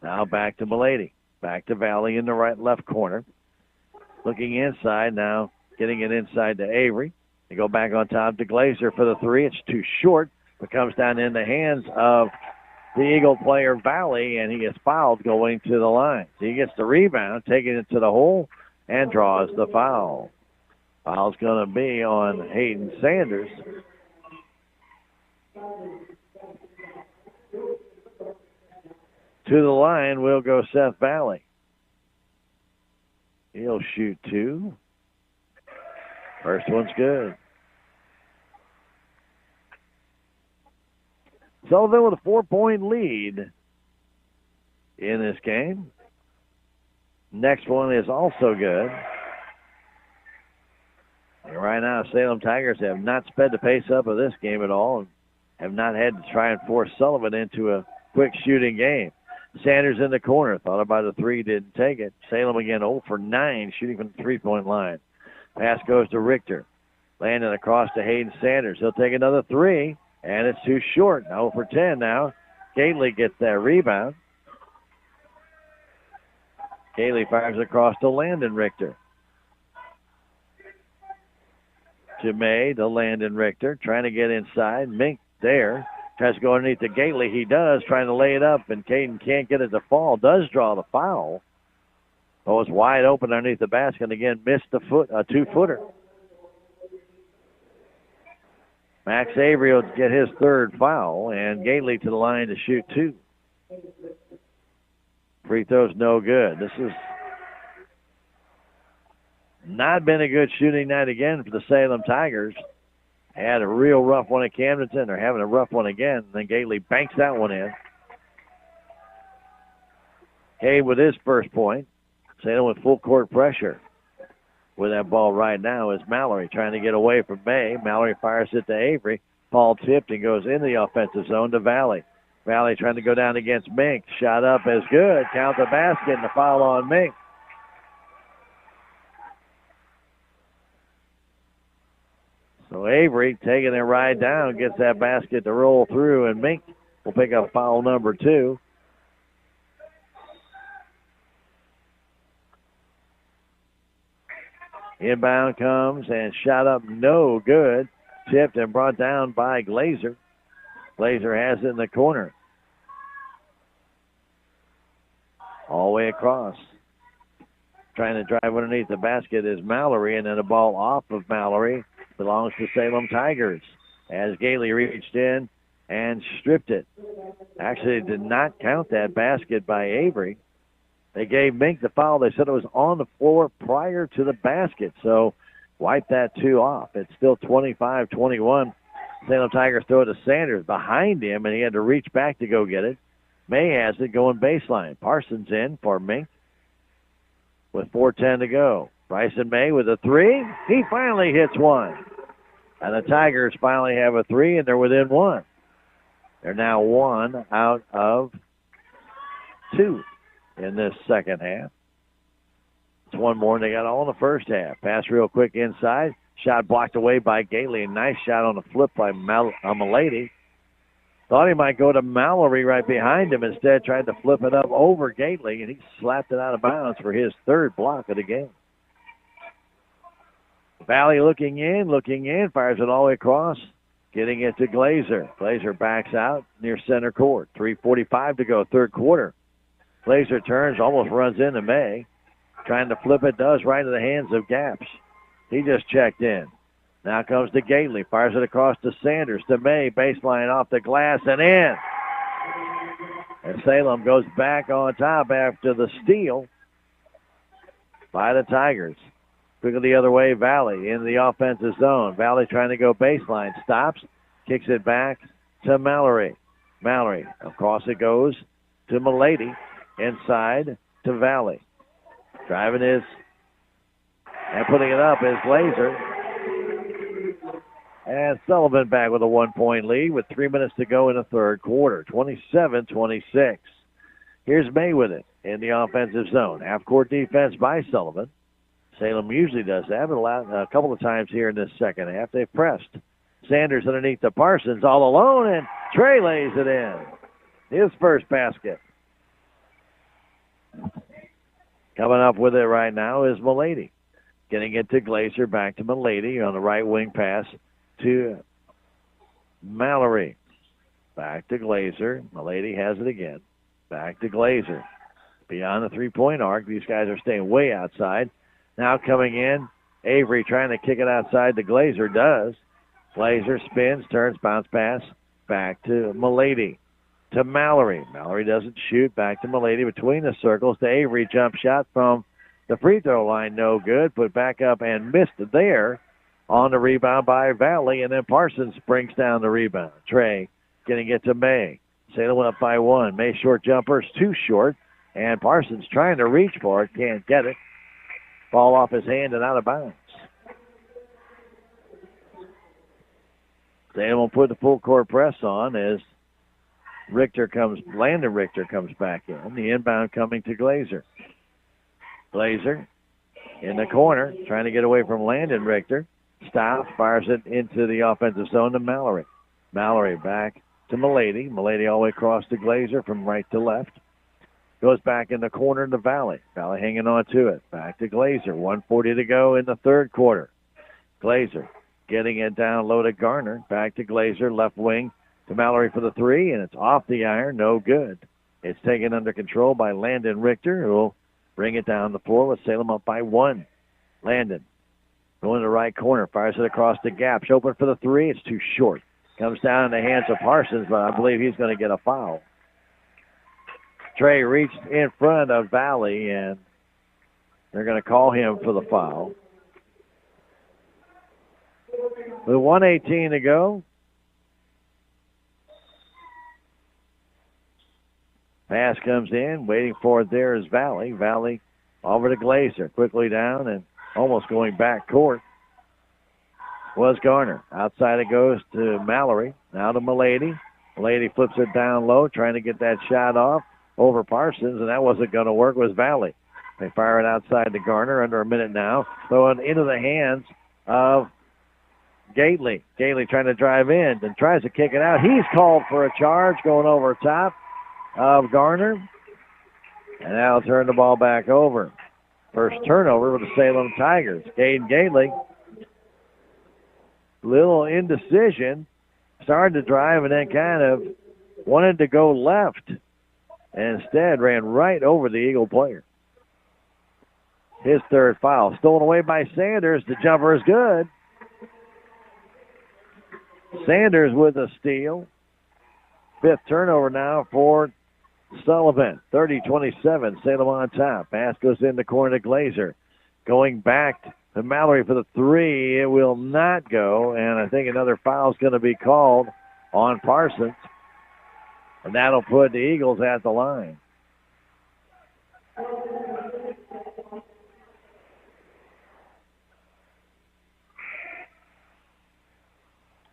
Now back to Milady. Back to Valley in the left corner. Looking inside now, getting it inside to Avery. They go back on top to Glazer for the three. It's too short, but comes down in the hands of the Eagle player Valley, and he is fouled going to the line. So he gets the rebound, taking it to the hole, and draws the foul. Foul's going to be on Hayden Sanders. To the line will go Seth Valley. He'll shoot two. First one's good. Sullivan with a 4-point lead in this game. Next one is also good. And right now, Salem Tigers have not sped the pace up of this game at all and have not had to try and force Sullivan into a quick shooting game. Sanders in the corner. Thought about a three, didn't take it. Salem again 0 for 9 shooting from the three-point line. Pass goes to Richter. Landing across to Hayden Sanders. He'll take another three, and it's too short. 0 for 10 now. Gately gets that rebound. Gately fires across to Landon Richter. To May, to Landon Richter. Trying to get inside. Mink there. Tries to go underneath the Gately. He does, trying to lay it up, and Caden can't get it to fall. Does draw the foul. Oh, it's wide open underneath the basket, and again, missed a 2-footer. Max Avery will get his third foul, and Gately to the line to shoot 2. Free throw's no good. This has not been a good shooting night again for the Salem Tigers. Had a real rough one at Camdenton. They're having a rough one again. And then Gately banks that one in. Hay with his first point. Salem with full court pressure. With that ball right now is Mallory trying to get away from May. Mallory fires it to Avery. Ball tipped and goes into the offensive zone to Valley. Valley trying to go down against Mink. Shot up is good. Count the basket and the foul on Mink. So Avery taking it right down, gets that basket to roll through, and Mink will pick up foul number 2. Inbound comes and shot up no good. Tipped and brought down by Glazer. Glazer has it in the corner. All the way across. Trying to drive underneath the basket is Mallory, and then a ball off of Mallory belongs to Salem Tigers as Gately reached in and stripped it. Actually did not count that basket by Avery. They gave Mink the foul. They said it was on the floor prior to the basket, so wipe that 2 off. It's still 25-21. Salem Tigers throw it to Sanders behind him, and he had to reach back to go get it. May has it going baseline. Parsons in for Mink with 4:10 to go. Bryson May with a 3. He finally hits one. And the Tigers finally have a 3, and they're within 1. They're now 1 out of 2 in this second half. It's 1 more than they got all in the first half. Pass real quick inside. Shot blocked away by Gately. A nice shot on the flip by Malady. Thought he might go to Mallory right behind him. Instead, tried to flip it up over Gately, and he slapped it out of bounds for his 3rd block of the game. Valley looking in, fires it all the way across, getting it to Glazer. Glazer backs out near center court. 3:45 to go, 3rd quarter. Glazer turns, almost runs into May. Trying to flip it, does right into the hands of Gaps. He just checked in. Now comes to Gately, fires it across to Sanders, to May, baseline off the glass and in. And Salem goes back on top after the steal by the Tigers. Quickly the other way, Valley in the offensive zone. Valley trying to go baseline, stops, kicks it back to Mallory. Mallory, across it goes to Malady, inside to Valley. Driving his and putting it up is Glazer. And Sullivan back with a 1-point lead with 3 minutes to go in the 3rd quarter. 27-26. Here's May with it in the offensive zone. Half-court defense by Sullivan. Salem usually does that, but a couple of times here in this second half they've pressed. Sanders underneath the Parsons all alone, and Trey lays it in. His first basket. Coming up with it right now is Malady. Getting it to Glazer, back to Malady on the right wing pass to Mallory. Back to Glazer. Malady has it again. Back to Glazer. Beyond the three-point arc, these guys are staying way outside. Now coming in, Avery trying to kick it outside to Glazer, does. Glazer spins, turns, bounce pass, back to Malady. To Mallory. Mallory doesn't shoot, back to Malady between the circles to Avery. Jump shot from the free throw line, no good. Put back up and missed there on the rebound by Valley, and then Parsons brings down the rebound. Trey getting it to May. Salem went up by 1. May short jumper's too short, and Parsons trying to reach for it, can't get it. Ball off his hand and out of bounds. Salem will put the full court press on as Landon Richter comes back in. The inbound coming to Glazer. Glazer in the corner, trying to get away from Landon Richter. Stops, fires it into the offensive zone to Mallory. Mallory back to Malady. Malady all the way across to Glazer from right to left. Goes back in the corner to Valley. Valley hanging on to it. Back to Glazer. 1:40 to go in the 3rd quarter. Glazer getting it down low to Garner. Back to Glazer, left wing to Mallory for the three, and it's off the iron, no good. It's taken under control by Landon Richter, who will bring it down the floor with Salem up by 1. Landon going to the right corner, fires it across the gap. Open for the three. It's too short. Comes down in the hands of Parsons, but I believe he's going to get a foul. Trey reached in front of Valley, and they're going to call him for the foul. With 1:18 to go. Pass comes in. Waiting for it there is Valley. Valley over to Glazer. Quickly down and almost going back court was Garner. Outside it goes to Mallory. Now to Milady. Milady flips it down low, trying to get that shot off over Parsons, and that wasn't going to work. It was Valley. They fire it outside to Garner. Under a minute now. Throwing into the hands of Gately. Gately trying to drive in and tries to kick it out. He's called for a charge going over top of Garner. And now turn the ball back over. First turnover with the Salem Tigers. Caden Gately. Little indecision. Started to drive and then kind of wanted to go left. And instead ran right over the Eagle player. His third foul. Stolen away by Sanders. The jumper is good. Sanders with a steal. Fifth turnover now for Sullivan. 30-27. Salem on top. Pass goes in the corner to Glazer. Going back to Mallory for the three. It will not go. And I think another foul is going to be called on Parsons. And that'll put the Eagles at the line.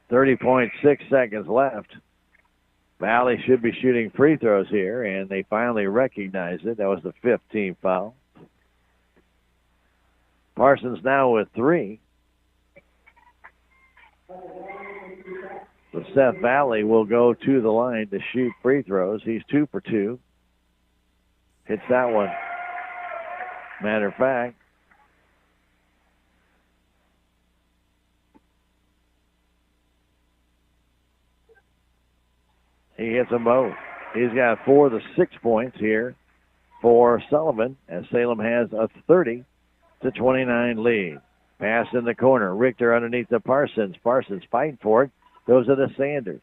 .6 seconds left. Valley should be shooting free throws here, and they finally recognized it. That was the 15th foul. Parsons now with 3. So Seth Valley will go to the line to shoot free throws. He's 2 for 2. Hits that one. Matter of fact, he hits them both. He's got 4 of the 6 points here for Sullivan, as Salem has a 30-29 lead. Pass in the corner. Richter underneath the Parsons. Parsons fighting for it. Goes to the Sanders.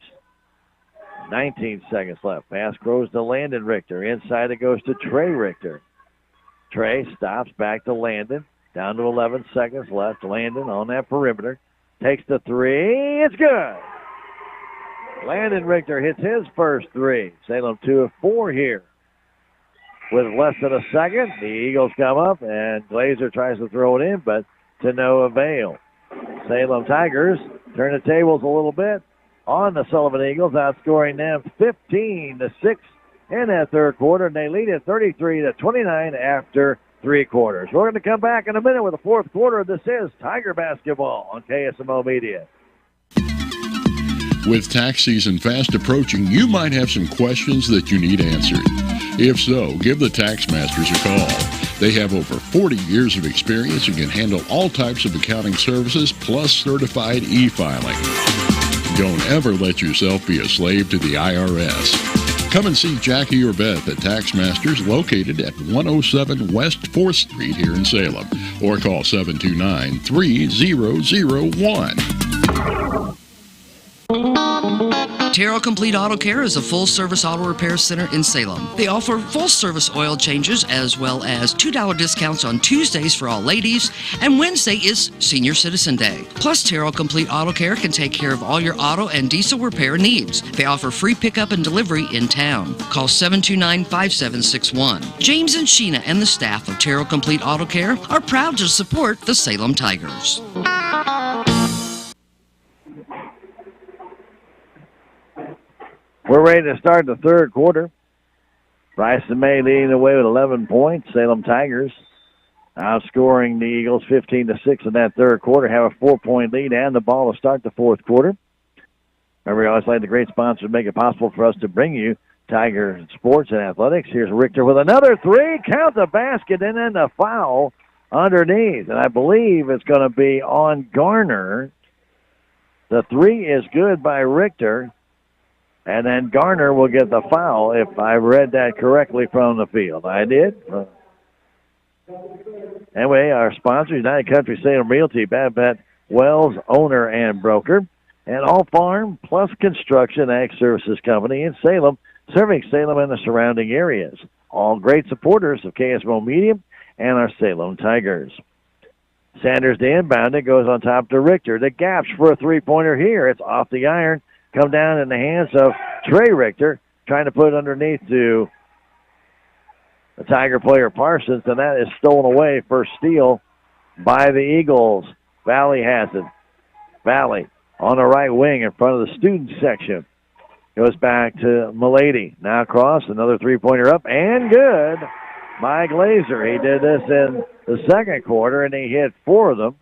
19 seconds left. Pass goes to Landon Richter. Inside it goes to Trey Richter. Trey stops back to Landon. Down to 11 seconds left. Landon on that perimeter. Takes the three. It's good. Landon Richter hits his first 3. Salem 2 of 4 here. With less than a second, the Eagles come up, and Glazer tries to throw it in, but to no avail. Salem Tigers turn the tables a little bit on the Sullivan Eagles, outscoring them 15-6 in that third quarter, and they lead it 33-29 after 3 quarters. We're going to come back in a minute with the fourth quarter. This is Tiger Basketball on KSMO Media. With tax season fast approaching, you might have some questions that you need answered. If so, give the Tax Masters a call. They have over 40 years of experience and can handle all types of accounting services plus certified e-filing. Don't ever let yourself be a slave to the IRS. Come and see Jackie or Beth at Tax Masters, located at 107 West 4th Street here in Salem, or call 729-3001. Terrell Complete Auto Care is a full-service auto repair center in Salem. They offer full-service oil changes as well as $2 discounts on Tuesdays for all ladies, and Wednesday is Senior Citizen Day. Plus, Terrell Complete Auto Care can take care of all your auto and diesel repair needs. They offer free pickup and delivery in town. Call 729-5761. James and Sheena and the staff of Terrell Complete Auto Care are proud to support the Salem Tigers. We're ready to start the third quarter. Bryson May leading the way with 11 points. Salem Tigers outscoring the Eagles 15-6 in that third quarter. Have a 4-point lead and the ball to start the fourth quarter. Remember, we always like the great sponsors make it possible for us to bring you Tiger Sports and Athletics. Here's Richter with another 3. Count the basket and then the foul underneath. And I believe it's going to be on Garner. The 3 is good by Richter. And then Garner will get the foul if I read that correctly from the field. I did. Anyway, our sponsor, United Country Salem Realty, Babette Wells, owner and broker, and All Farm Plus Construction Ag Services Company in Salem, serving Salem and the surrounding areas. All great supporters of KSMO Media and our Salem Tigers. Sanders to inbound it, goes on top to Richter. The gaps for a three-pointer here. It's off the iron. Come down in the hands of Trey Richter, trying to put it underneath to the Tiger player Parsons, and that is stolen away. First steal by the Eagles. Valley has it. Valley on the right wing in front of the student section. Goes back to Milady. Now across, another three-pointer up, and good by Glazer. He did this in the second quarter, and he hit 4 of them.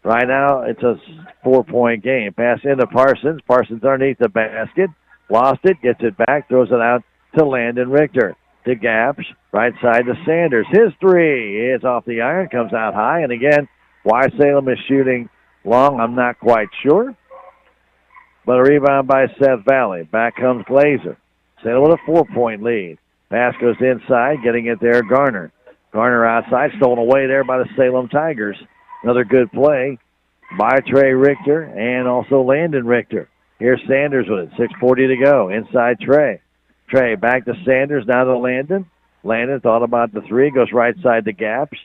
Right now, it's a 4-point game. Pass into Parsons. Parsons underneath the basket. Lost it, gets it back, throws it out to Landon Richter. To Gaps, right side to Sanders. His three is off the iron, comes out high. And again, why Salem is shooting long, I'm not quite sure. But a rebound by Seth Valley. Back comes Glazer. Salem with a 4-point lead. Pass goes inside, getting it there, Garner. Garner outside, stolen away there by the Salem Tigers. Another good play by Trey Richter and also Landon Richter. Here's Sanders with it. 6:40 to go. Inside Trey. Trey back to Sanders, now to Landon. Landon thought about the three, goes right side to Gaps.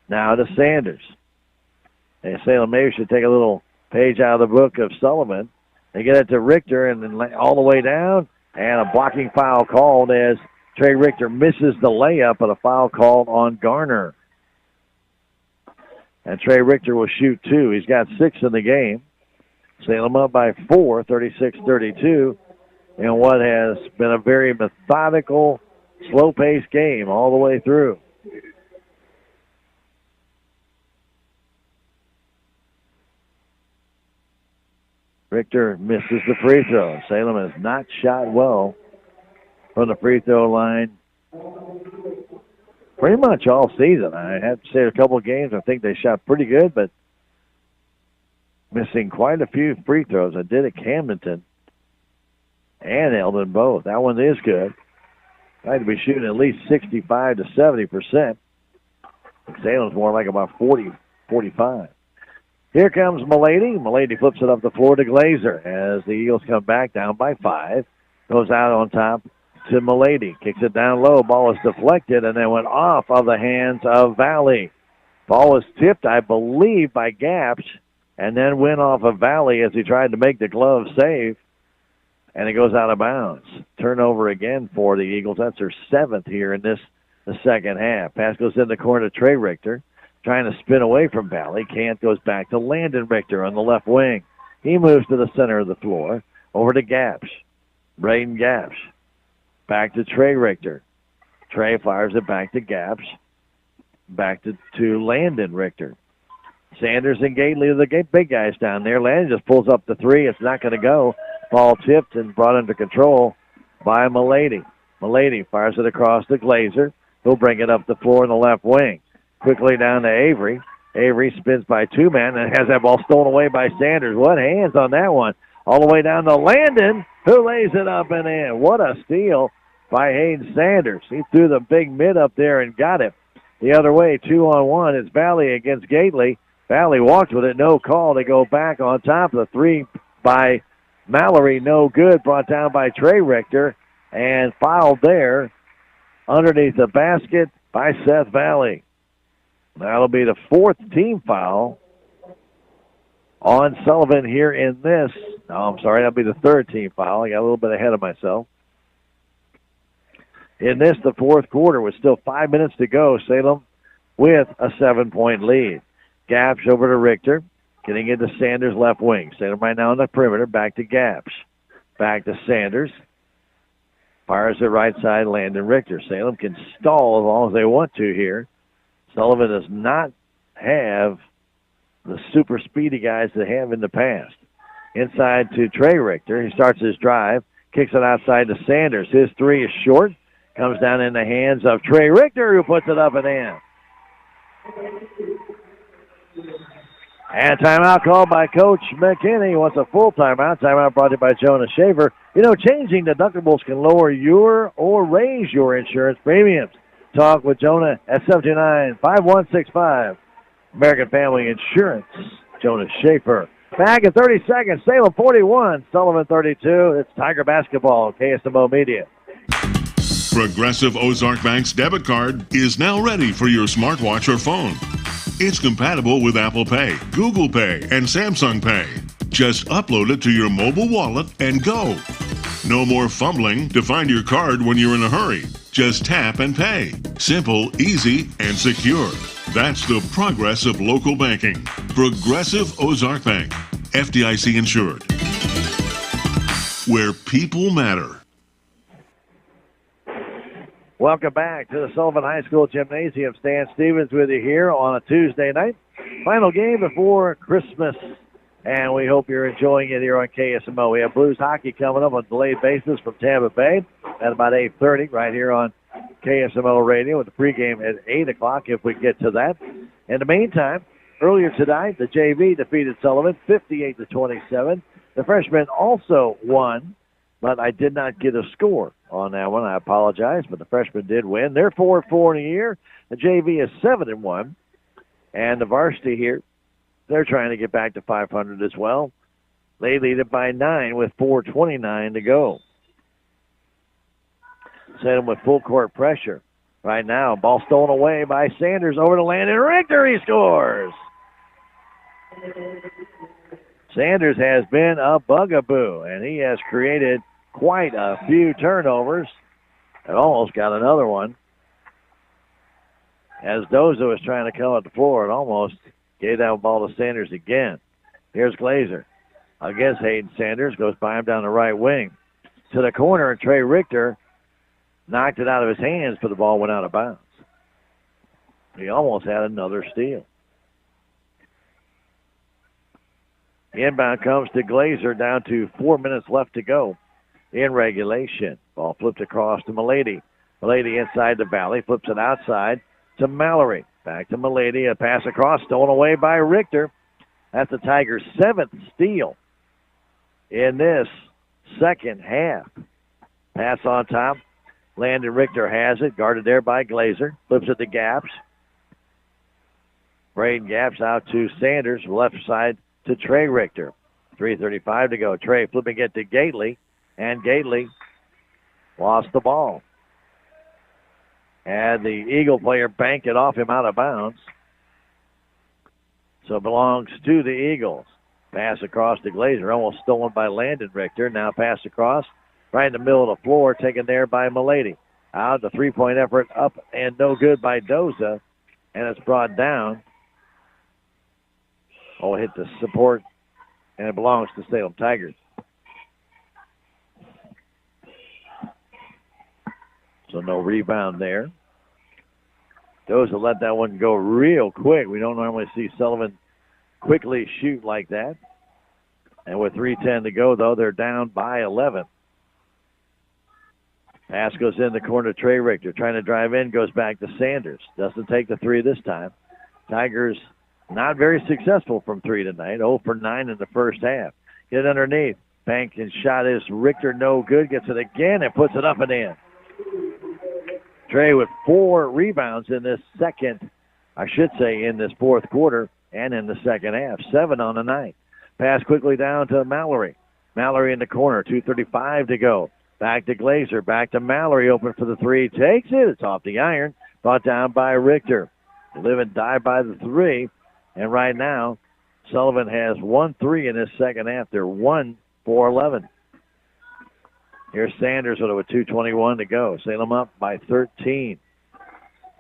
Now to Sanders. And Salem maybe should take a little page out of the book of Sullivan. They get it to Richter and then all the way down. And a blocking foul called as Trey Richter misses the layup, but a foul called on Garner. And Trey Richter will shoot 2. He's got 6 in the game. Salem up by 4, 36-32, in what has been a very methodical, slow-paced game all the way through. Richter misses the free throw. Salem has not shot well from the free throw line pretty much all season. I have to say a couple of games, I think they shot pretty good, but missing quite a few free throws. I did at Camdenton and Eldon both. That one is good. I had to be shooting at least 65 to 70%. Salem's more like about 40, 45. Here comes Milady. Milady flips it up the floor to Glazer as the Eagles come back down by 5. Goes out on top to Milady. Kicks it down low. Ball is deflected and then went off of the hands of Valley. Ball was tipped, I believe, by Gaps and then went off of Valley as he tried to make the glove save. And it goes out of bounds. Turnover again for the Eagles. That's their 7th here in the second half. Pass goes in the corner to Trey Richter. Trying to spin away from Valley. Can't, goes back to Landon Richter on the left wing. He moves to the center of the floor. Over to Gaps. Braden Gaps. Back to Trey Richter. Trey fires it back to Gaps. Back to Landon Richter. Sanders and Gately are the big guys down there. Landon just pulls up the three. It's not going to go. Ball tipped and brought under control by Milady. Milady fires it across to Glazer. He'll bring it up the floor in the left wing. Quickly down to Avery. Avery spins by 2-man and has that ball stolen away by Sanders. What hands on that one? All the way down to Landon, who lays it up and in. What a steal by Hayden Sanders. He threw the big mid up there and got it. The other way, 2-on-1. It's Valley against Gately. Valley walked with it, no call. They go back on top of the three by Mallory, no good. Brought down by Trey Richter and fouled there underneath the basket by Seth Valley. That'll be the 4th team foul on Sullivan here in this. No, I'm sorry, that'll be the 3rd team foul. I got a little bit ahead of myself. In this, the 4th quarter, with still 5 minutes to go, Salem with a 7-point lead. Gaps over to Richter, getting into Sanders' left wing. Salem right now on the perimeter, back to Gaps. Back to Sanders. Fires it right side, Landon Richter. Salem can stall as long as they want to here. Sullivan does not have the super speedy guys they have in the past. Inside to Trey Richter. He starts his drive, kicks it outside to Sanders. His three is short. Comes down in the hands of Trey Richter, who puts it up and in. And timeout called by Coach McKinney. Wants a full timeout. Timeout brought to you by Jonah Schaefer. You know, changing deductibles can lower your or raise your insurance premiums. Talk with Jonah at 729-5165. American Family Insurance. Jonah Schaefer. Back in 30 seconds. Salem 41, Sullivan 32. It's Tiger Basketball, KSMO Media. Progressive Ozark Bank's debit card is now ready for your smartwatch or phone. It's compatible with Apple Pay, Google Pay, and Samsung Pay. Just upload it to your mobile wallet and go. No more fumbling to find your card when you're in a hurry. Just tap and pay. Simple, easy, and secure. That's the progress of local banking. Progressive Ozark Bank, FDIC insured. Where people matter. Welcome back to the Sullivan High School Gymnasium. Stan Stevens with you here on a Tuesday night. Final game before Christmas, and we hope you're enjoying it here on KSMO. We have Blues hockey coming up on delayed basis from Tampa Bay at about 8:30 right here on KSMO Radio with the pregame at 8 o'clock if we get to that. In the meantime, earlier tonight, the JV defeated Sullivan 58-27. The freshmen also won, but I did not get a score on that one. I apologize, but the freshmen did win. They're 4-4 in a year. The JV is 7-1. And the varsity here, they're trying to get back to 500 as well. They lead it by 9 with 4:29 to go. Set them with full court pressure. Right now, ball stolen away by Sanders over to Landon Richter. He scores. Sanders has been a bugaboo, and he has created quite a few turnovers and almost got another one. As Doza was trying to come at the floor, and almost gave that ball to Sanders again. Here's Glazer against Hayden Sanders, goes by him down the right wing. To the corner, and Trey Richter knocked it out of his hands, but the ball went out of bounds. He almost had another steal. The inbound comes to Glazer, down to 4 minutes left to go in regulation. Ball flipped across to Milady. Milady inside the valley, flips it outside to Mallory. Back to Milady, a pass across, stolen away by Richter. That's the Tigers' 7th steal in this second half. Pass on top. Landon Richter has it, guarded there by Glazer. Flips it to Gaps. Braden Gaps out to Sanders, left side to Trey Richter. 3:35 to go. Trey flipping it to Gately, and Gately lost the ball. And the Eagle player banked it off him out of bounds. So it belongs to the Eagles. Pass across to Glazer, almost stolen by Landon Richter. Now pass across, right in the middle of the floor, taken there by Milady. Out, the three-point effort up and no good by Doza, and it's brought down. Oh, hit the support, and it belongs to Salem Tigers. So no rebound there. Doza let that one go real quick. We don't normally see Sullivan quickly shoot like that. And with 3:10 to go, though, they're down by 11. Pass goes in the corner to Trey Richter. Trying to drive in, goes back to Sanders. Doesn't take the three this time. Tigers not very successful from three tonight. 0 for 9 in the first half. Get underneath. Bank and shot is Richter, no good. Gets it again and puts it up and in. Trey with 4 rebounds in this in this fourth quarter and in the second half. 7 on the night. Pass quickly down to Mallory. Mallory in the corner. 2:35 to go. Back to Glazer. Back to Mallory. Open for the three. Takes it. It's off the iron. Brought down by Richter. Live and die by the three. And right now, Sullivan has 1-3 in this second half. They're 1 for 11. Here's Sanders with 2:21 to go. Salem up by 13.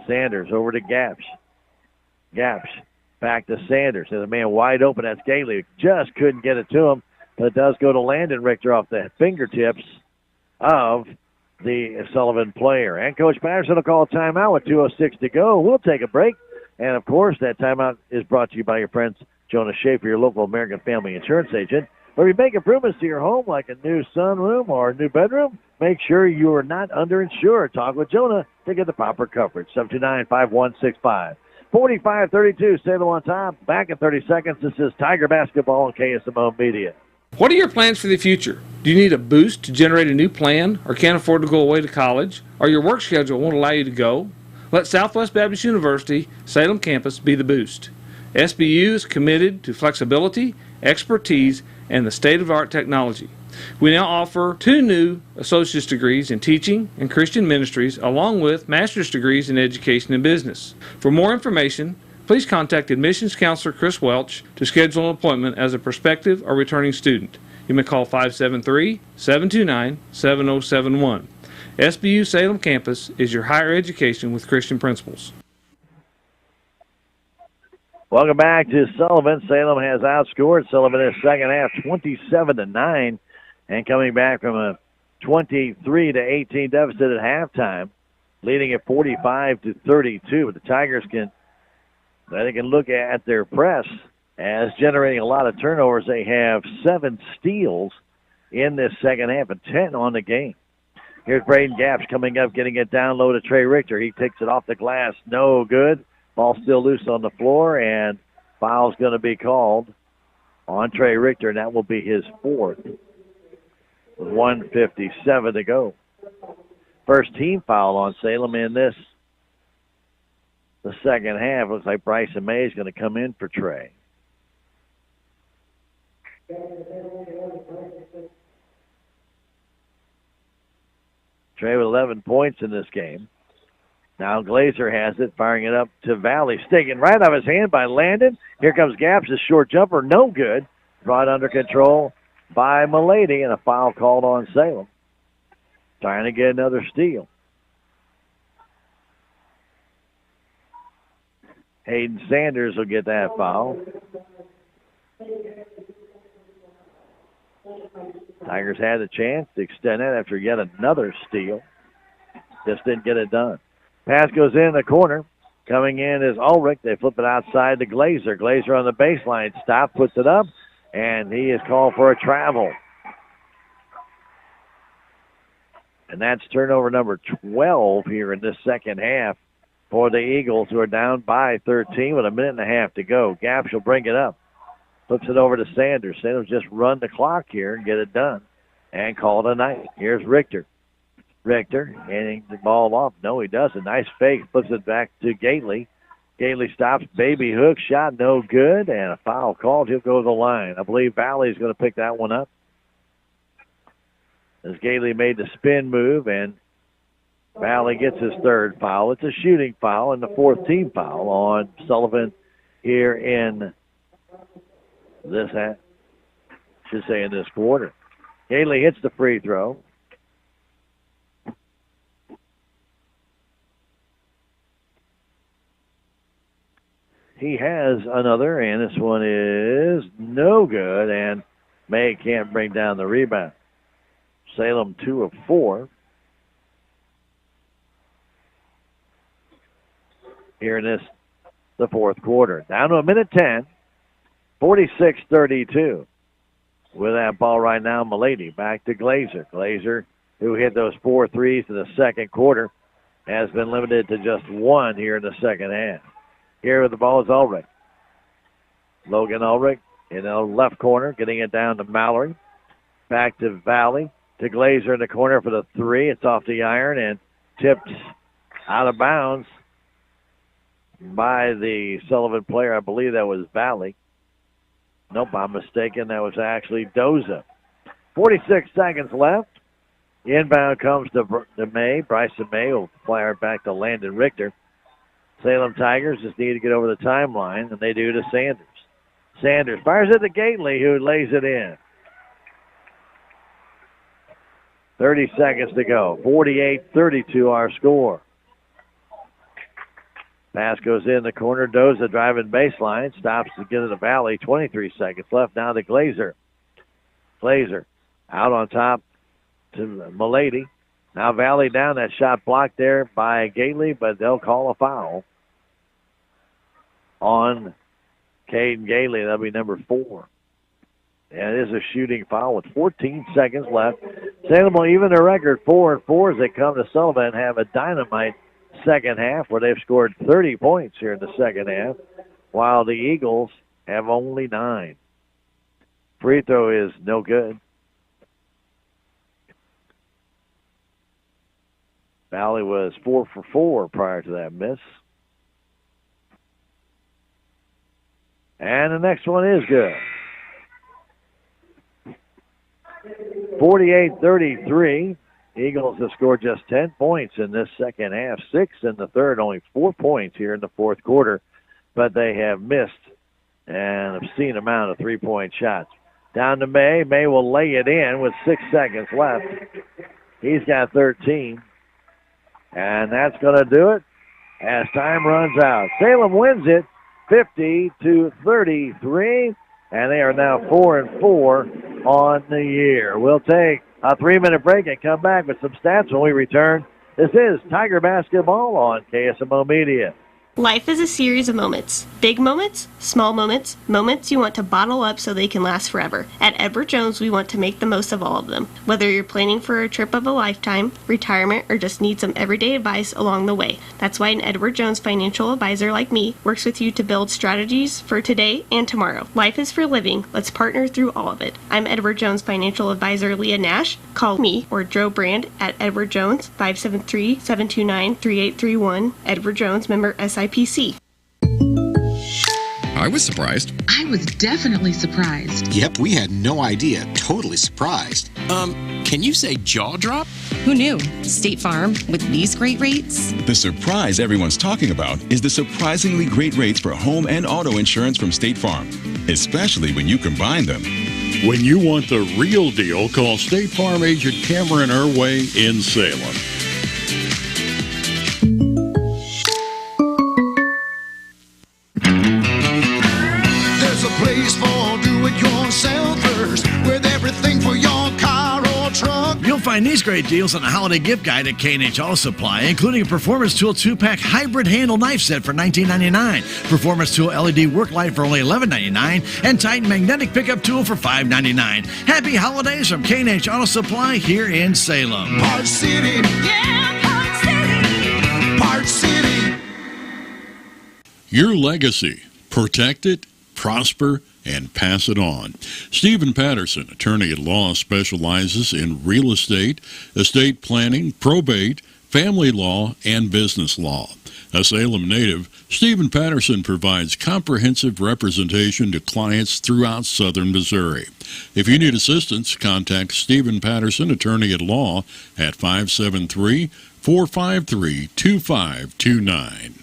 Sanders over to Gaps. Gaps back to Sanders. There's a man wide open. That's Gately. Just couldn't get it to him. But it does go to Landon Richter off the fingertips of the Sullivan player. And Coach Patterson will call a timeout with 2:06 to go. We'll take a break. And, of course, that timeout is brought to you by your friends Jonah Schaefer, your local American Family Insurance agent. Where you make improvements to your home like a new sunroom or a new bedroom, make sure you are not underinsured. Talk with Jonah to get the proper coverage. 729-5165. 45-32, Salem on top. Back in 30 seconds. This is Tiger Basketball on KSMO Media. What are your plans for the future? Do you need a boost to generate a new plan, or can't afford to go away to college, or your work schedule won't allow you to go? Let Southwest Baptist University Salem campus be the boost. SBU is committed to flexibility, expertise, and the state-of-the-art technology. We now offer 2 new associate's degrees in teaching and Christian ministries, along with master's degrees in education and business. For more information, please contact admissions counselor Chris Welch to schedule an appointment as a prospective or returning student. You may call 573-729-7071. SBU Salem campus is your higher education with Christian principles. Welcome back to Sullivan. Salem has outscored Sullivan in the second half 27-9, and coming back from a 23-18 deficit at halftime, leading at 45-32. But the Tigers can look at their press as generating a lot of turnovers. They have 7 steals in this second half and 10 on the game. Here's Braden Gaps coming up, getting it down low to Trey Richter. He takes it off the glass. No good. Ball still loose on the floor, and foul's going to be called on Trey Richter, and that will be his 4th. 1:57 to go. First team foul on Salem in the second half. Looks like Bryson May is going to come in for Trey. Trey with 11 points in this game. Now Glazer has it, firing it up to Valley. Sticking right off his hand by Landon. Here comes Gaps, a short jumper, no good. Brought under control by Milady, and a foul called on Salem. Trying to get another steal. Hayden Sanders will get that foul. Tigers had a chance to extend it after yet another steal. Just didn't get it done. Pass goes in the corner. Coming in is Ulrich. They flip it outside to Glazer. Glazer on the baseline. Stop, puts it up, and he is called for a travel. And that's turnover number 12 here in this second half for the Eagles, who are down by 13 with a minute and a half to go. Gaps will bring it up. Flips it over to Sanders. Sanders just run the clock here and get it done and call it a night. Here's Richter. Richter handing the ball off. No, he doesn't. Nice fake. Flips it back to Gately. Gately stops. Baby hook shot. No good. And a foul called. He'll go to the line. I believe Valley's going to pick that one up. As Gately made the spin move, and Valley gets his 3rd foul. It's a shooting foul and the 4th team foul on Sullivan here in this half. Should say in this quarter. Gately hits the free throw. He has another, and this one is no good, and May can't bring down the rebound. Salem 2 of 4. Here in the 4th quarter. Down to a minute 10. 46-32. With that ball right now, Milady back to Glazer. Glazer, who hit those 4 threes in the second quarter, has been limited to just 1 here in the second half. Here with the ball is Ulrich. Logan Ulrich in the left corner, getting it down to Mallory. Back to Valley. To Glazer in the corner for the 3. It's off the iron and tipped out of bounds by the Sullivan player. I believe that was Valley. Nope, I'm mistaken. That was actually Doza. 46 seconds left. Inbound comes to May. Bryson May will fire it back to Landon Richter. Salem Tigers just need to get over the timeline, and they do to Sanders. Sanders fires it to Gately, who lays it in. 30 seconds to go. 48-32 our score. Pass goes in the corner. Doza driving baseline. Stops to get to the Valley. 23 seconds left now to Glazer. Glazer out on top to Milady. Now Valley down. That shot blocked there by Gately, but they'll call a foul on Caden Gately. That'll be number 4. And it is a shooting foul with 14 seconds left. Salem will even their record 4-4 as they come to Sullivan and have a dynamite second half, where they've scored 30 points here in the second half, while the Eagles have only 9. Free throw is no good. Valley was 4 for 4 prior to that miss. And the next one is good. 48-33. Eagles have scored just 10 points in this second half, 6 in the third, only 4 points here in the fourth quarter. But they have missed an obscene amount of three-point shots. Down to May. May will lay it in with 6 seconds left. He's got 13. And that's going to do it as time runs out. Salem wins it 50-33, and they are now 4-4 on the year. We'll take a 3-minute break and come back with some stats when we return. This is Tiger Basketball on KSMO Media. Life is a series of moments. Big moments, small moments, moments you want to bottle up so they can last forever. At Edward Jones, we want to make the most of all of them. Whether you're planning for a trip of a lifetime, retirement, or just need some everyday advice along the way. That's why an Edward Jones financial advisor like me works with you to build strategies for today and tomorrow. Life is for living. Let's partner through all of it. I'm Edward Jones financial advisor Leah Nash. Call me or Joe Brand at Edward Jones, 573-729-3831. Edward Jones, member SIPC. I was surprised. I was definitely surprised. Yep, we had no idea. Totally surprised. Can you say jaw drop? Who knew? State Farm, with these great rates? The surprise everyone's talking about is the surprisingly great rates for home and auto insurance from State Farm, especially when you combine them. When you want the real deal, call State Farm agent Cameron Irway in Salem. Place for do-it-yourselfers with everything for your car or truck. You'll find these great deals on a holiday gift guide at K&H Auto Supply, including a Performance Tool 2-pack hybrid handle knife set for $19.99, Performance Tool LED work light for only $11.99, and Titan magnetic pickup tool for $5.99. Happy holidays from K&H Auto Supply here in Salem. Park City, yeah, Park City, Park City. Your legacy. Protect it, prosper, and pass it on. Stephen Patterson, attorney at law, specializes in real estate planning, probate, family law, and business law. A Salem native, Stephen Patterson provides comprehensive representation to clients throughout southern Missouri. If you need assistance, contact Stephen Patterson, attorney at law, at 573-453-2529.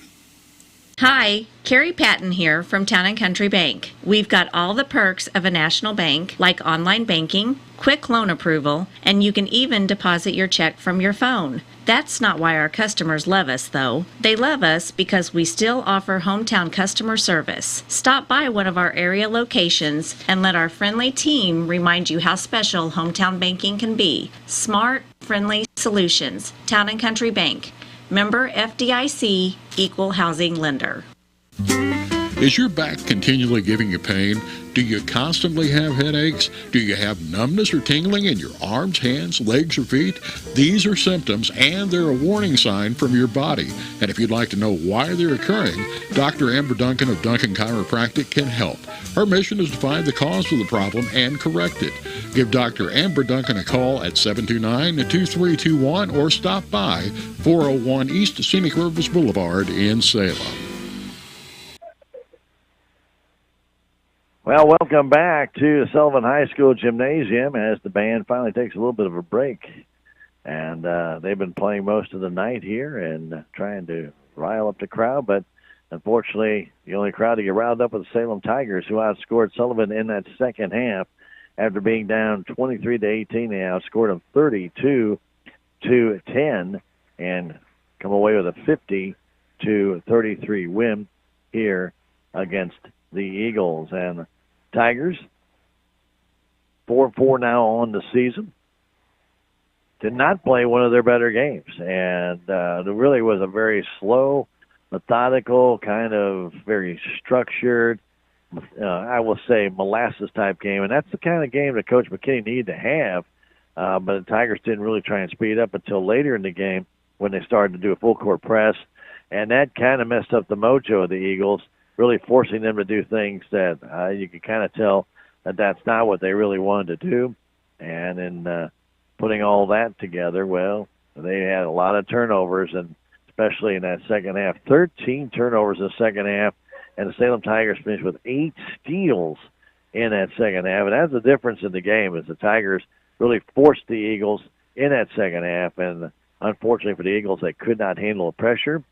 Hi, Carrie Patton here from Town & Country Bank. We've got all the perks of a national bank, like online banking, quick loan approval, and you can even deposit your check from your phone. That's not why our customers love us, though. They love us because we still offer hometown customer service. Stop by one of our area locations and let our friendly team remind you how special hometown banking can be. Smart, friendly solutions. Town & Country Bank. Member FDIC, Equal Housing Lender. Is your back continually giving you pain? Do you constantly have headaches? Do you have numbness or tingling in your arms, hands, legs, or feet? These are symptoms, and they're a warning sign from your body. And if you'd like to know why they're occurring, Dr. Amber Duncan of Duncan Chiropractic can help. Her mission is to find the cause of the problem and correct it. Give Dr. Amber Duncan a call at 729-2321 or stop by 401 East Scenic Rivers Boulevard in Salem. Well, welcome back to the Sullivan High School Gymnasium as the band finally takes a little bit of a break. And they've been playing most of the night here and trying to rile up the crowd, but unfortunately, the only crowd to get riled up was the Salem Tigers, who outscored Sullivan in that second half. After being down 23-18, they outscored them 32-10 and come away with a 50-33 win here against the Eagles. And Tigers, 4-4 now on the season, did not play one of their better games. And it really was a very slow, methodical, kind of very structured, I will say molasses-type game. And that's the kind of game that Coach McKinney needed to have. But the Tigers didn't really try and speed up until later in the game. when they started to do a full court press, and that kind of messed up the mojo of the Eagles, really forcing them to do things that you could kind of tell that that's not what they really wanted to do. And in putting all that together, well, they had a lot of turnovers, and especially in that second half, 13 turnovers in the second half, and the Salem Tigers finished with 8 steals in that second half. And that's the difference in the game, is the Tigers really forced the Eagles in that second half, and unfortunately for the Eagles, they could not handle the pressure,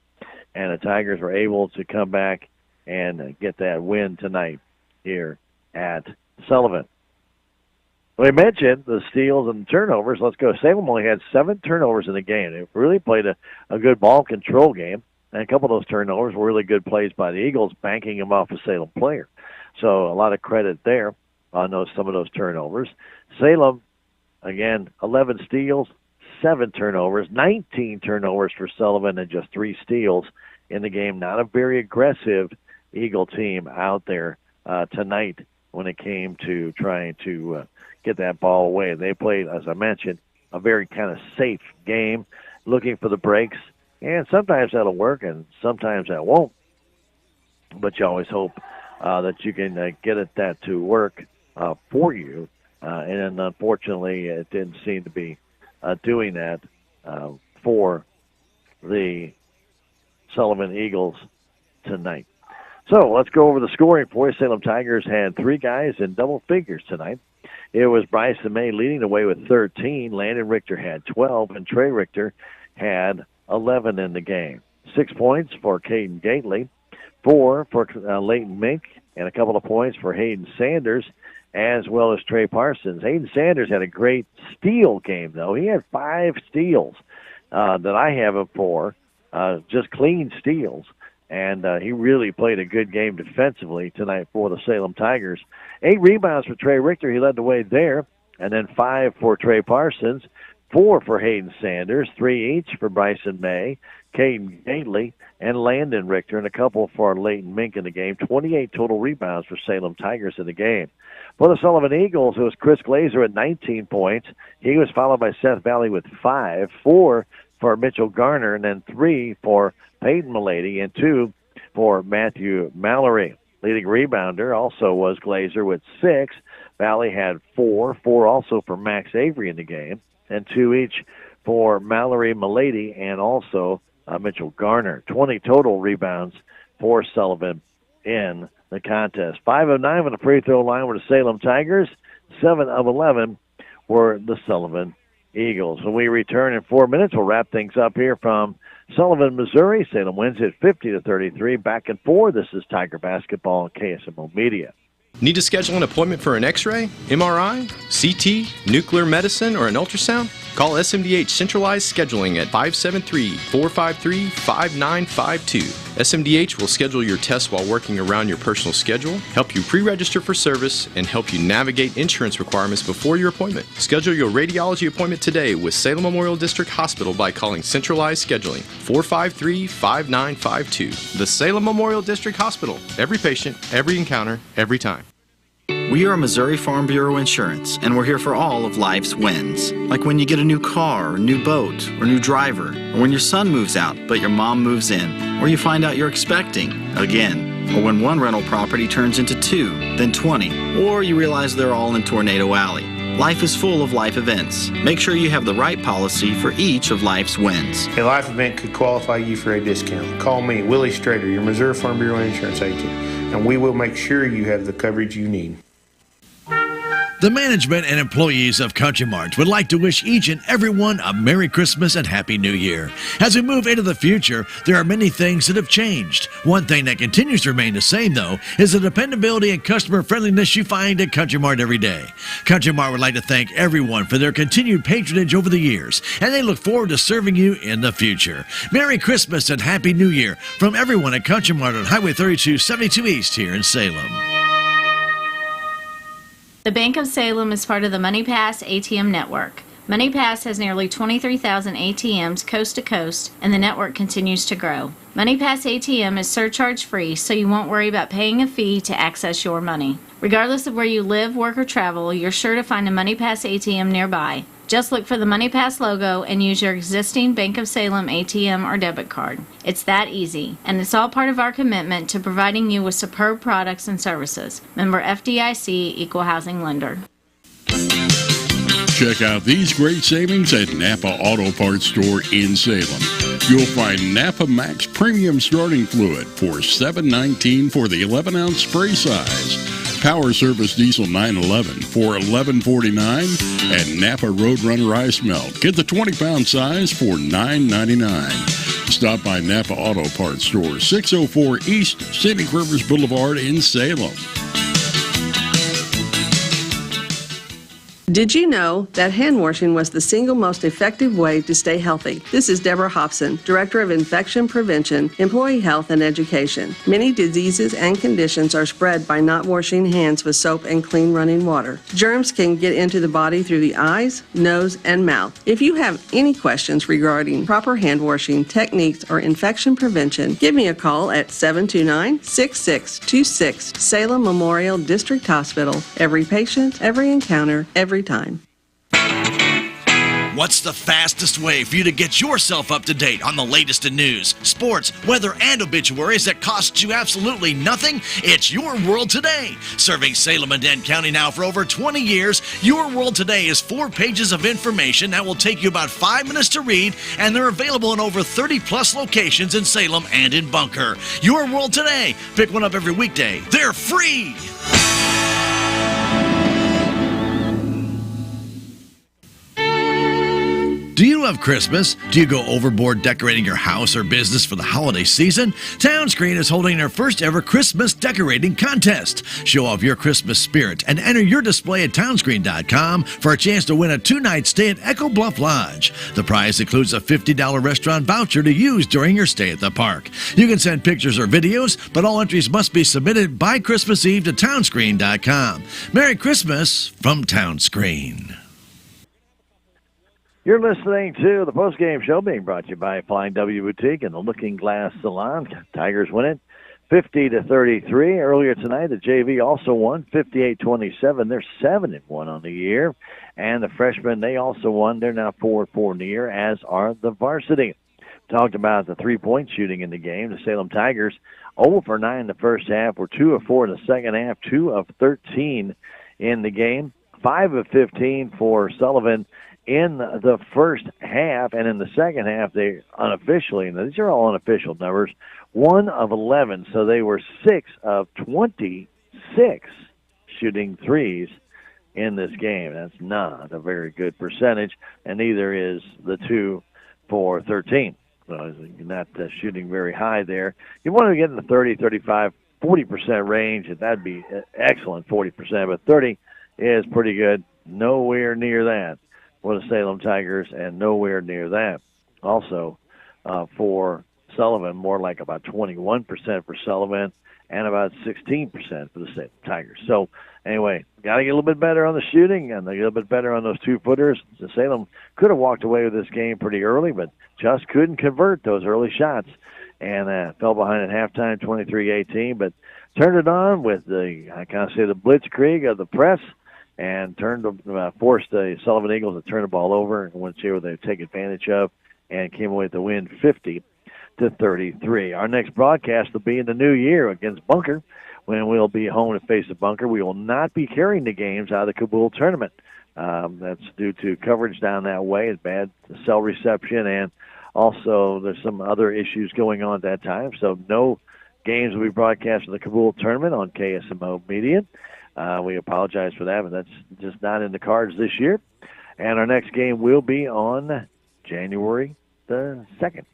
and the Tigers were able to come back and get that win tonight here at Sullivan. We mentioned the steals and turnovers. Let's go. Salem only had 7 turnovers in the game. They really played a good ball control game, and a couple of those turnovers were really good plays by the Eagles, banking them off a Salem player. So a lot of credit there on some of those turnovers. Salem, again, 11 steals, 7 turnovers, 19 turnovers for Sullivan, and just 3 steals in the game. Not a very aggressive Eagle team out there tonight when it came to trying to get that ball away. They played, as I mentioned, a very kind of safe game, looking for the breaks, and sometimes that'll work and sometimes that won't. But you always hope that you can get that to work for you. And unfortunately, it didn't seem to be doing that for the Sullivan Eagles tonight. So let's go over the scoring for you. Salem Tigers had 3 guys in double figures tonight. It was Bryson May leading the way with 13. Landon Richter had 12, and Trey Richter had 11 in the game. 6 points for Caden Gately, 4 for Leighton Mink, and a couple of points for Hayden Sanders, as well as Trey Parsons. Hayden Sanders had a great steal game, though. He had 5 steals that I have him for, just clean steals. And he really played a good game defensively tonight for the Salem Tigers. 8 rebounds for Trey Richter. He led the way there. And then 5 for Trey Parsons, 4 for Hayden Sanders, 3 each for Bryson May, Caden Gately, and Landon Richter, and a couple for Leighton Mink in the game. 28 total rebounds for Salem Tigers in the game. For the Sullivan Eagles, it was Chris Glazer at 19 points. He was followed by Seth Valley with 5, 4 for Mitchell Garner, and then 3 for Peyton Milady, and 2 for Matthew Mallory. Leading rebounder also was Glazer with 6. Valley had 4 also for Max Avery in the game, and 2 each for Mallory, Milady, and also Mitchell Garner. 20 total rebounds for Sullivan in the contest. 5 of 9 on the free throw line were the Salem Tigers. 7 of 11 were the Sullivan Eagles. When we return in 4 minutes, we'll wrap things up here from Sullivan, Missouri. Salem wins it 50-33. Back and forth. This is Tiger Basketball on KSMO Media. Need to schedule an appointment for an X-ray, MRI, CT, nuclear medicine, or an ultrasound? Call SMDH Centralized Scheduling at 573-453-5952. SMDH will schedule your tests while working around your personal schedule, help you pre-register for service, and help you navigate insurance requirements before your appointment. Schedule your radiology appointment today with Salem Memorial District Hospital by calling Centralized Scheduling 453-5952. The Salem Memorial District Hospital. Every patient, every encounter, every time. We are Missouri Farm Bureau Insurance, and we're here for all of life's wins. Like when you get a new car, or new boat, or new driver, or when your son moves out but your mom moves in, or you find out you're expecting again, or when one rental property turns into 2, then 20, or you realize they're all in Tornado Alley. Life is full of life events. Make sure you have the right policy for each of life's wins. A life event could qualify you for a discount. Call me, Willie Strader, your Missouri Farm Bureau Insurance agent, and we will make sure you have the coverage you need. The management and employees of Country Mart would like to wish each and every one a Merry Christmas and Happy New Year. As we move into the future, there are many things that have changed. One thing that continues to remain the same, though, is the dependability and customer friendliness you find at Country Mart every day. Country Mart would like to thank everyone for their continued patronage over the years, and they look forward to serving you in the future. Merry Christmas and Happy New Year from everyone at Country Mart on Highway 3272 East here in Salem. The Bank of Salem is part of the MoneyPass ATM network. MoneyPass has nearly 23,000 ATMs coast to coast, and the network continues to grow. MoneyPass ATM is surcharge-free, so you won't worry about paying a fee to access your money. Regardless of where you live, work, or travel, you're sure to find a MoneyPass ATM nearby. Just look for the MoneyPass logo and use your existing Bank of Salem ATM or debit card. It's that easy, and it's all part of our commitment to providing you with superb products and services. Member FDIC, Equal Housing Lender. Check out these great savings at Napa Auto Parts Store in Salem. You'll find Napa Max Premium Starting Fluid for $7.19 for the 11-ounce spray size. Power Service Diesel 911 for $11.49, and Napa Roadrunner Ice Melt. Get the 20-pound size for $9.99. Stop by Napa Auto Parts Store, 604 East Scenic Rivers Boulevard in Salem. Did you know that hand washing was the single most effective way to stay healthy? This is Deborah Hobson, Director of Infection Prevention, Employee Health and Education. Many diseases and conditions are spread by not washing hands with soap and clean running water. Germs can get into the body through the eyes, nose, and mouth. If you have any questions regarding proper hand washing techniques or infection prevention, give me a call at 729-6626 Salem Memorial District Hospital. Every patient, every encounter, every time. What's the fastest way for you to get yourself up to date on the latest in news, sports, weather, and obituaries that costs you absolutely nothing? It's Your World Today. Serving Salem and Dent County now for over 20 years, Your World Today is 4 pages of information that will take you about 5 minutes to read, and they're available in over 30-plus locations in Salem and in Bunker. Your World Today. Pick one up every weekday. They're free. Do you love Christmas? Do you go overboard decorating your house or business for the holiday season? Townscreen is holding their first ever Christmas decorating contest. Show off your Christmas spirit and enter your display at townscreen.com for a chance to win a 2-night stay at Echo Bluff Lodge. The prize includes a $50 restaurant voucher to use during your stay at the park. You can send pictures or videos, but all entries must be submitted by Christmas Eve to townscreen.com. Merry Christmas from Townscreen. You're listening to the postgame show being brought to you by Flying W Boutique and the Looking Glass Salon. Tigers win it 50-33. Earlier tonight, the JV also won 58-27. They're 7-1 on the year. And the freshmen, they also won. They're now 4-4 in the year, as are the varsity. Talked about the three-point shooting in the game. The Salem Tigers 0 for 9 in the first half, were 2 of 4 in the second half, 2 of 13 in the game, 5 of 15 for Sullivan in the first half, and in the second half, they unofficially, and these are all unofficial numbers, 1 of 11, so they were 6 of 26 shooting threes in this game. That's not a very good percentage, and neither is the 2 for 13. So you're not shooting very high there. You want to get in the 30, 35, 40% range, and that'd be excellent, 40%, but 30 is pretty good. Nowhere near that for the Salem Tigers, and nowhere near that. Also, for Sullivan, more like about 21% for Sullivan and about 16% for the Salem Tigers. So, anyway, got to get a little bit better on the shooting and a little bit better on those two-footers. The Salem could have walked away with this game pretty early, but just couldn't convert those early shots and fell behind at halftime, 23-18, but turned it on with the, I kind of say, the blitzkrieg of the press, and forced the Sullivan Eagles to turn the ball over and went to where they take advantage of, and came away with the win 50-33. Our next broadcast will be in the new year against Bunker, when we'll be home to face the Bunker. We will not be carrying the games out of the Kabul tournament. That's due to coverage down that way, and bad cell reception, and also there's some other issues going on at that time. So no games will be broadcast in the Kabul tournament on KSMO Media. We apologize for that, but that's just not in the cards this year. And our next game will be on January the 2nd,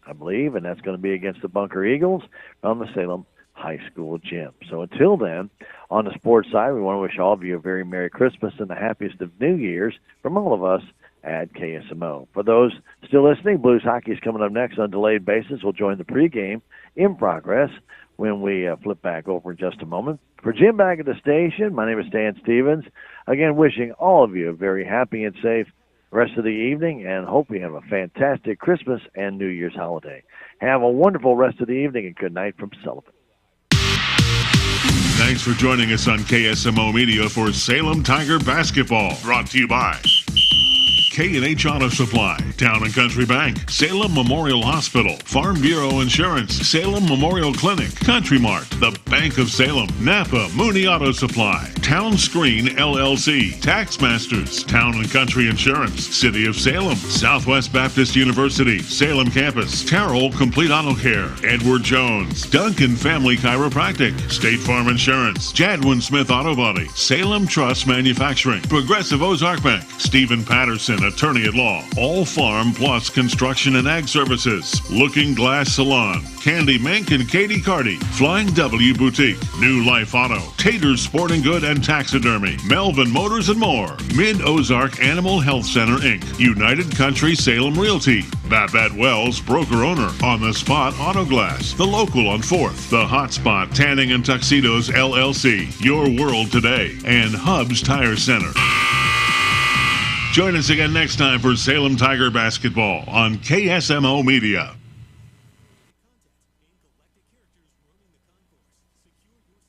I believe, and that's going to be against the Bunker Eagles on the Salem High School gym. So until then, on the sports side, we want to wish all of you a very Merry Christmas and the happiest of New Year's from all of us at KSMO. For those still listening, Blues hockey is coming up next on delayed basis. We'll join the pregame in progress when we flip back over in just a moment. For Jim back at the station, my name is Dan Stevens. Again, wishing all of you a very happy and safe rest of the evening, and hope you have a fantastic Christmas and New Year's holiday. Have a wonderful rest of the evening, and good night from Sullivan. Thanks for joining us on KSMO Media for Salem Tiger Basketball. Brought to you by K&H Auto Supply, Town and Country Bank, Salem Memorial Hospital, Farm Bureau Insurance, Salem Memorial Clinic, Country Mart, the Bank of Salem, Napa, Mooney Auto Supply, Town Screen LLC, Tax Masters, Town and Country Insurance, City of Salem, Southwest Baptist University, Salem Campus, Terrell Complete Auto Care, Edward Jones, Duncan Family Chiropractic, State Farm Insurance, Jadwin Smith Auto Body, Salem Trust Manufacturing, Progressive Ozark Bank, Stephen Patterson, Attorney at Law, All Farm Plus Construction and Ag Services, Looking Glass Salon, Candy Mink and Katie Carty, Flying W Boutique, New Life Auto, Tater's Sporting Good and Taxidermy, Melvin Motors and more, Mid-Ozark Animal Health Center Inc., United Country Salem Realty, Babette Wells, broker owner, On the Spot Auto Glass, The Local on 4th, The Hot Spot Tanning and Tuxedos LLC, Your World Today, and Hub's Tire Center. Join us again next time for Salem Tiger Basketball on KSMO Media.